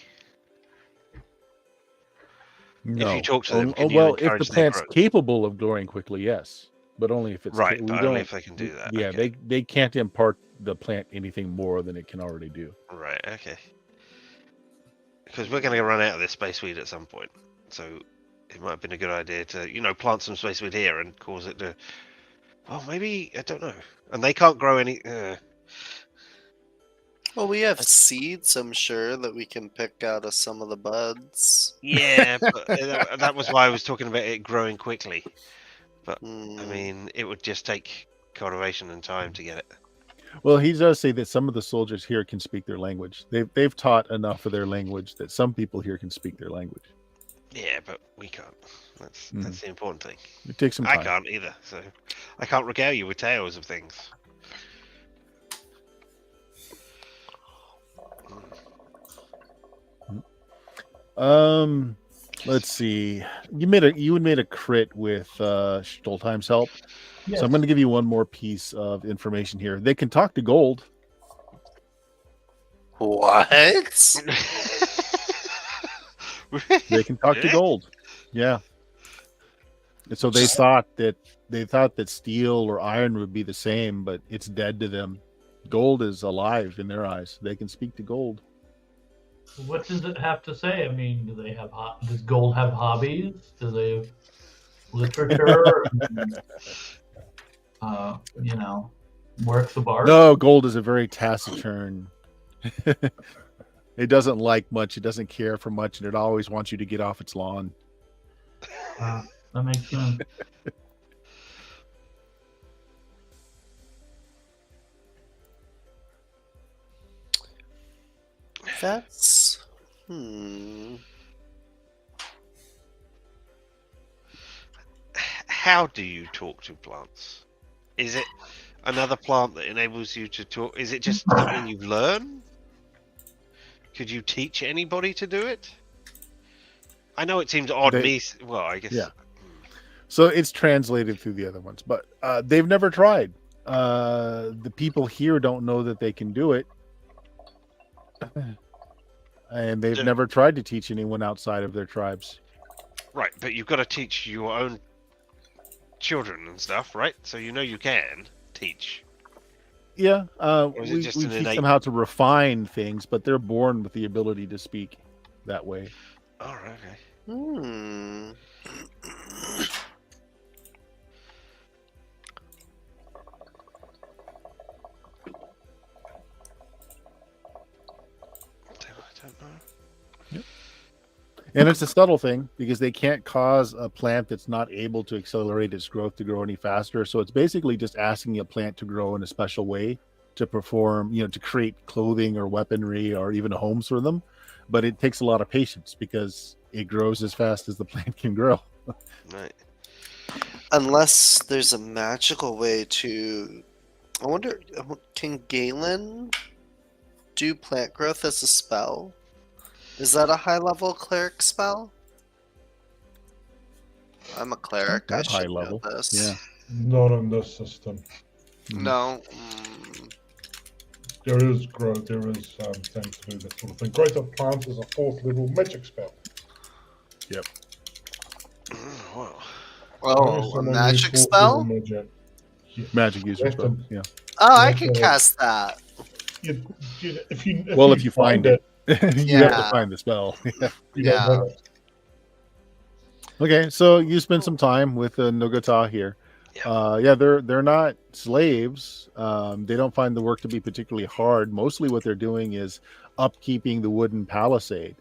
No. If you talk to them, can if the encourage their plant's growth? capable of growing quickly, yes, but only if it's Right. we But don't. only if they can do that. Yeah, okay. they can't impart the plant anything more than it can already do. Right. Okay. Because we're going to run out of this space weed at some point, so it might have been a good idea to, plant some space weed here and cause it to. Well, maybe I don't know. And they can't grow any. Well, we have seeds, I'm sure, that we can pick out of some of the buds. Yeah, but that was why I was talking about it growing quickly. But I Hmm. mean, it would just take cultivation and time to get it. Well, he does say that some of the soldiers here can speak their language. They've taught enough of their language that some people here can speak their language. Yeah, but we can't. That's the important thing. It takes some time. I can't either, so I can't regale you with tales of things. Let's see. You made a crit with Stoltheim's help. Yes. So I'm going to give you one more piece of information here. They can talk to gold. What? They can talk to gold. Yeah. And so they thought that steel or iron would be the same, but it's dead to them. Gold is alive in their eyes. They can speak to gold. What does it have to say? I mean, does gold have hobbies? Do they have literature? Works of art? No, gold is a very taciturn. It doesn't like much. It doesn't care for much, and it always wants you to get off its lawn. That makes sense. That's How do you talk to plants? Is it another plant that enables you to talk? Is it just something you learn? Could you teach anybody to do it? I know it seems odd. Well, I guess. Yeah. So it's translated through the other ones, but they've never tried. The people here don't know that they can do it. And they've never tried to teach anyone outside of their tribes. Right, but you've got to teach your own children and stuff, right? So you can teach. Yeah, is it we just teach an innate- them how to refine things, but they're born with the ability to speak that way. All right, okay. I don't know. Yep. And it's a subtle thing because they can't cause a plant that's not able to accelerate its growth to grow any faster. So it's basically just asking a plant to grow in a special way to perform, to create clothing or weaponry or even homes for them. But it takes a lot of patience because it grows as fast as the plant can grow. Right. Unless there's a magical way to... I wonder, can Galen do plant growth as a spell? Is that a high-level cleric spell? I'm a cleric. I That high should know level. this. Yeah. Not in this system. No. There is growth. There is things to do this sort of thing. Growth of plants is a 4th level magic spell. Yep. Wow. Only Oh, a someone magic with 4th level spell? magic. Yeah. Magic user That's spell. a- Yeah. Oh, I That's can a- cast that. If you Find it, you have to Yeah. find the spell. you don't Yeah. have it. Okay, so you spend some time with Nogata here. Yeah. They're not slaves. They don't find the work to be particularly hard. Mostly, what they're doing is upkeeping the wooden palisade,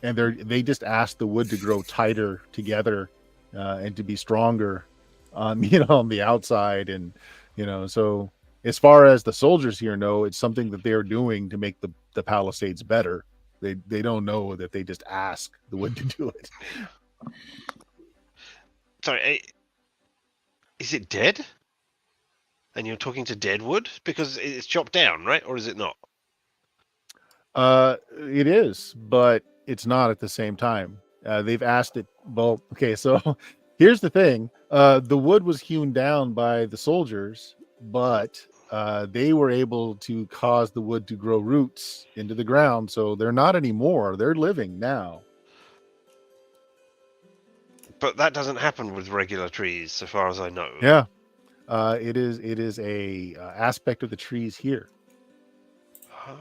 and they just ask the wood to grow tighter together and to be stronger on on the outside, and so as far as the soldiers here know, it's something that they're doing to make the palisades better. They don't know that they just ask the wood to do it. Sorry, is it dead? And you're talking to dead wood? Because it's chopped down, right? Or is it not? It is, but it's not at the same time. They've asked it. Well, okay, so here's the thing. The wood was hewn down by the soldiers, but they were able to cause the wood to grow roots into the ground. So they're not anymore. They're living now. But that doesn't happen with regular trees, so far as I know. Yeah. It is a aspect of the trees here. Huh?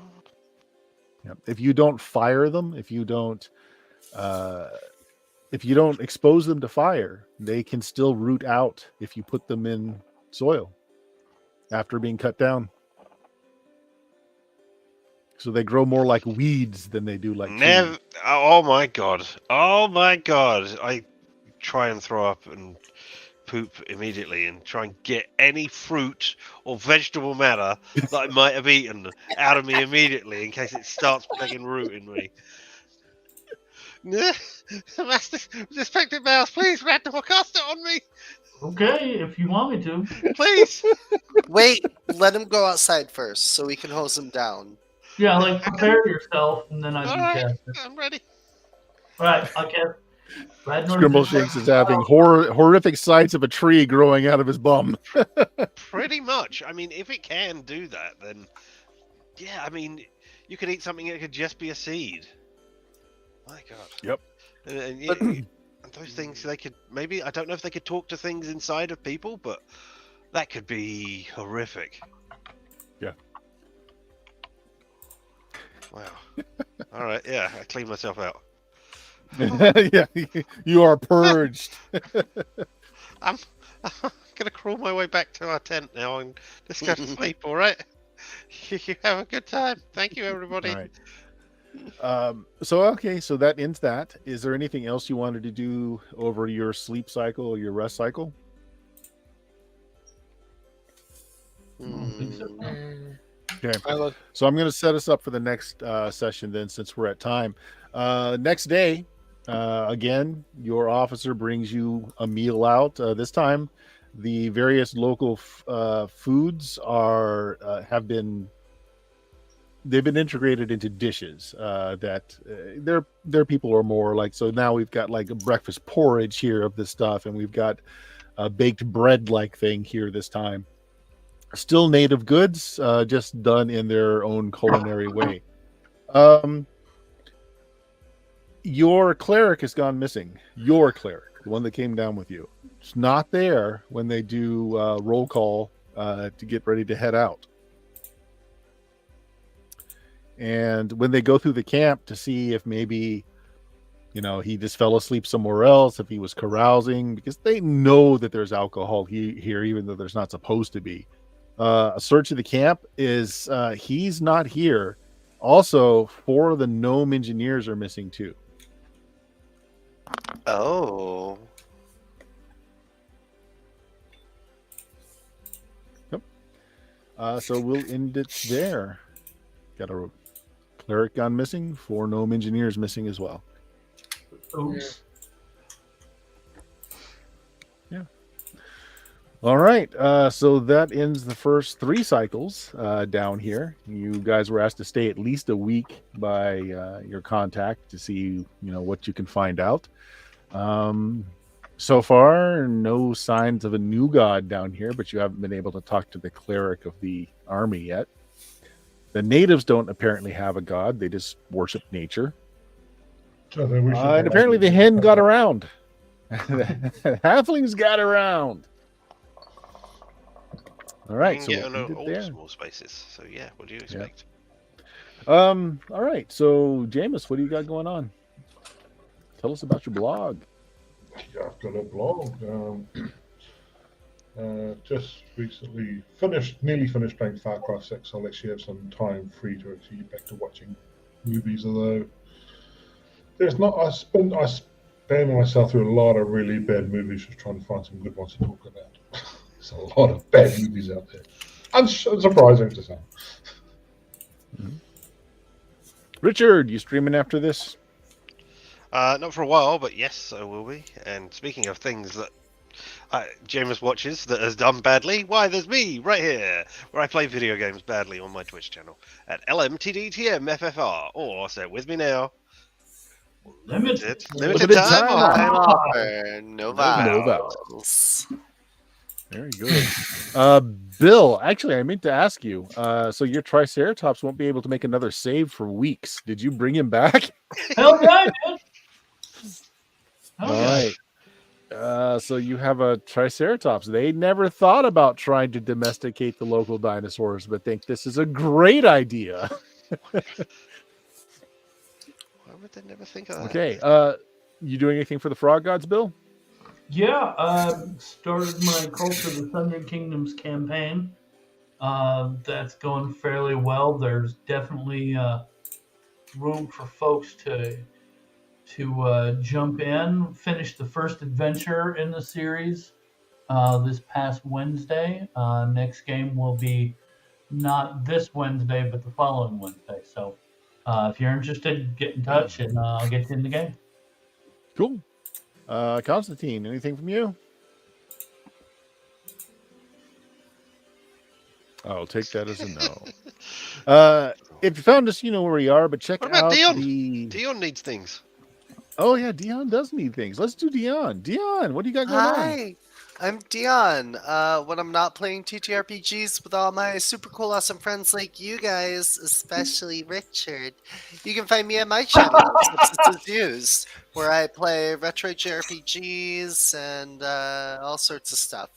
Yeah. If you don't fire them, if you don't expose them to fire, they can still root out if you put them in soil after being cut down. So they grow more like weeds than they do like Never. trees. Oh my god. Oh my god. I try and throw up and poop immediately and try and get any fruit or vegetable matter that I might have eaten out of me immediately in case it starts taking root in me. Master, respected mouse, please, Randall, cast it on me, Okay, if you want me to. please. Wait, let him go outside first so we can hose him down. Yeah, like prepare yourself, and then I All can right, cast it. I'm ready. All right, I'll cast. Scrimbleshanks is having horrific sights of a tree growing out of his bum. Pretty much. I mean, if it can do that, then yeah. I mean, you could eat something that could just be a seed. My God. Yep. And those things, they could maybe. I don't know if they could talk to things inside of people, but that could be horrific. Yeah. Wow. All right. Yeah, I cleaned myself out. Yeah, you are purged. I'm gonna crawl my way back to our tent now and just go to sleep. All right. You have a good time. Thank you, everybody. All right. So that ends that. Is there anything else you wanted to do over your sleep cycle or your rest cycle? I don't think so. Okay. So I'm going to set us up for the next session then, since we're at time. Next day, again, your officer brings you a meal out. This time, the various local foods they've been integrated into dishes that their people are more like. So now we've got like a breakfast porridge here of this stuff, and we've got a baked bread like thing here this time. Still native goods, just done in their own culinary way. Your cleric has gone missing. Your cleric, the one that came down with you, it's not there when they do roll call to get ready to head out. And when they go through the camp to see if maybe, he just fell asleep somewhere else, if he was carousing, because they know that there's alcohol here, even though there's not supposed to be. A search of the camp is he's not here. Also, 4 of the gnome engineers are missing too. Oh. Yep. So we'll end it there. Got a cleric gone missing, 4 gnome engineers missing as well. Oops. All right. So that ends the first 3 cycles down here. You guys were asked to stay at least a week by your contact to see, what you can find out. So far, no signs of a new god down here, but you haven't been able to talk to the cleric of the army yet. The natives don't apparently have a god; they just worship nature. So I think we should And apparently, the hen got around. The halflings got around. All right, You so can get what we on did all there. small spaces. So yeah, what do you expect? All right, so Jameis, what do you got going on? Tell us about your blog. Yeah, I've got a blog. Just recently nearly finished playing Far Cry 6. I'll actually have some time free to actually get back to watching movies. Although there's not, I spam myself through a lot of really bad movies just trying to find some good ones to talk about. There's a lot of bad movies out there. Unsurprising to some. Richard, you streaming after this? Not for a while, but yes, I will be. And speaking of things that James watches that has done badly, why, there's me right here, where I play video games badly on my Twitch channel at LMTDTMFFR, or say it with me now, limited time Time offer. offer. No vowels. Very good. Bill, actually, I meant to ask you. So your Triceratops won't be able to make another save for weeks. Did you bring him back? Hell yeah, I did. All right. So you have a Triceratops. They never thought about trying to domesticate the local dinosaurs, but think this is a great idea. Why would they never think of that? Okay. You doing anything for the Frog Gods, Bill? Yeah, started my Cult of the Thunder Kingdoms campaign. That's going fairly well. There's definitely room for folks to jump in. Finish the first adventure in the series this past Wednesday. Next game will be not this Wednesday, but the following Wednesday. So if you're interested, get in touch and I'll get you in the game. Cool. Constantine, anything from you? I'll take that as a no. If you found us, you know where we are, but check What about out Dion? Dion needs things. Oh yeah, Dion does need things. Let's do Dion. Dion, what do you got going on? Hi, I'm Dion. When I'm not playing TTRPGs with all my super cool, awesome friends like you guys, especially Richard, you can find me at my channel, Substances Used, where I play retro JRPGs and all sorts of stuff.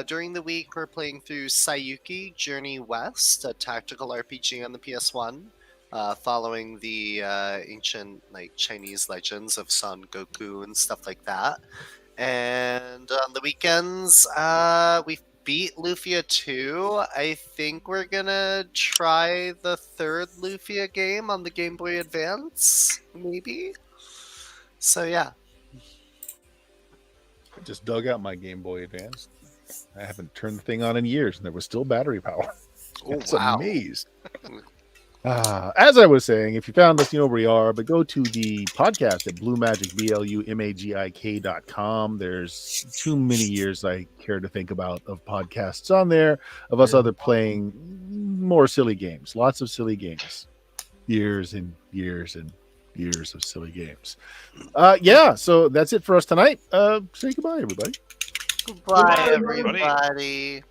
During the week, we're playing through Sayuki Journey West, a tactical RPG on the PS1. Following the ancient Chinese legends of Son Goku and stuff like that. And on the weekends, we beat Lufia 2. I think we're gonna try the third Lufia game on the Game Boy Advance, maybe. So yeah. I just dug out my Game Boy Advance. I haven't turned the thing on in years, and there was still battery power. Oh, It's wow. amazed. As I was saying, if you found us, you know where we are, but go to the podcast at BlueMagicBlumagik.com. There's too many years I care to think about of podcasts on there, of us other playing more silly games, lots of silly games, years and years and years of silly games. Yeah, so that's it for us tonight. Say goodbye, everybody. Goodbye, everybody.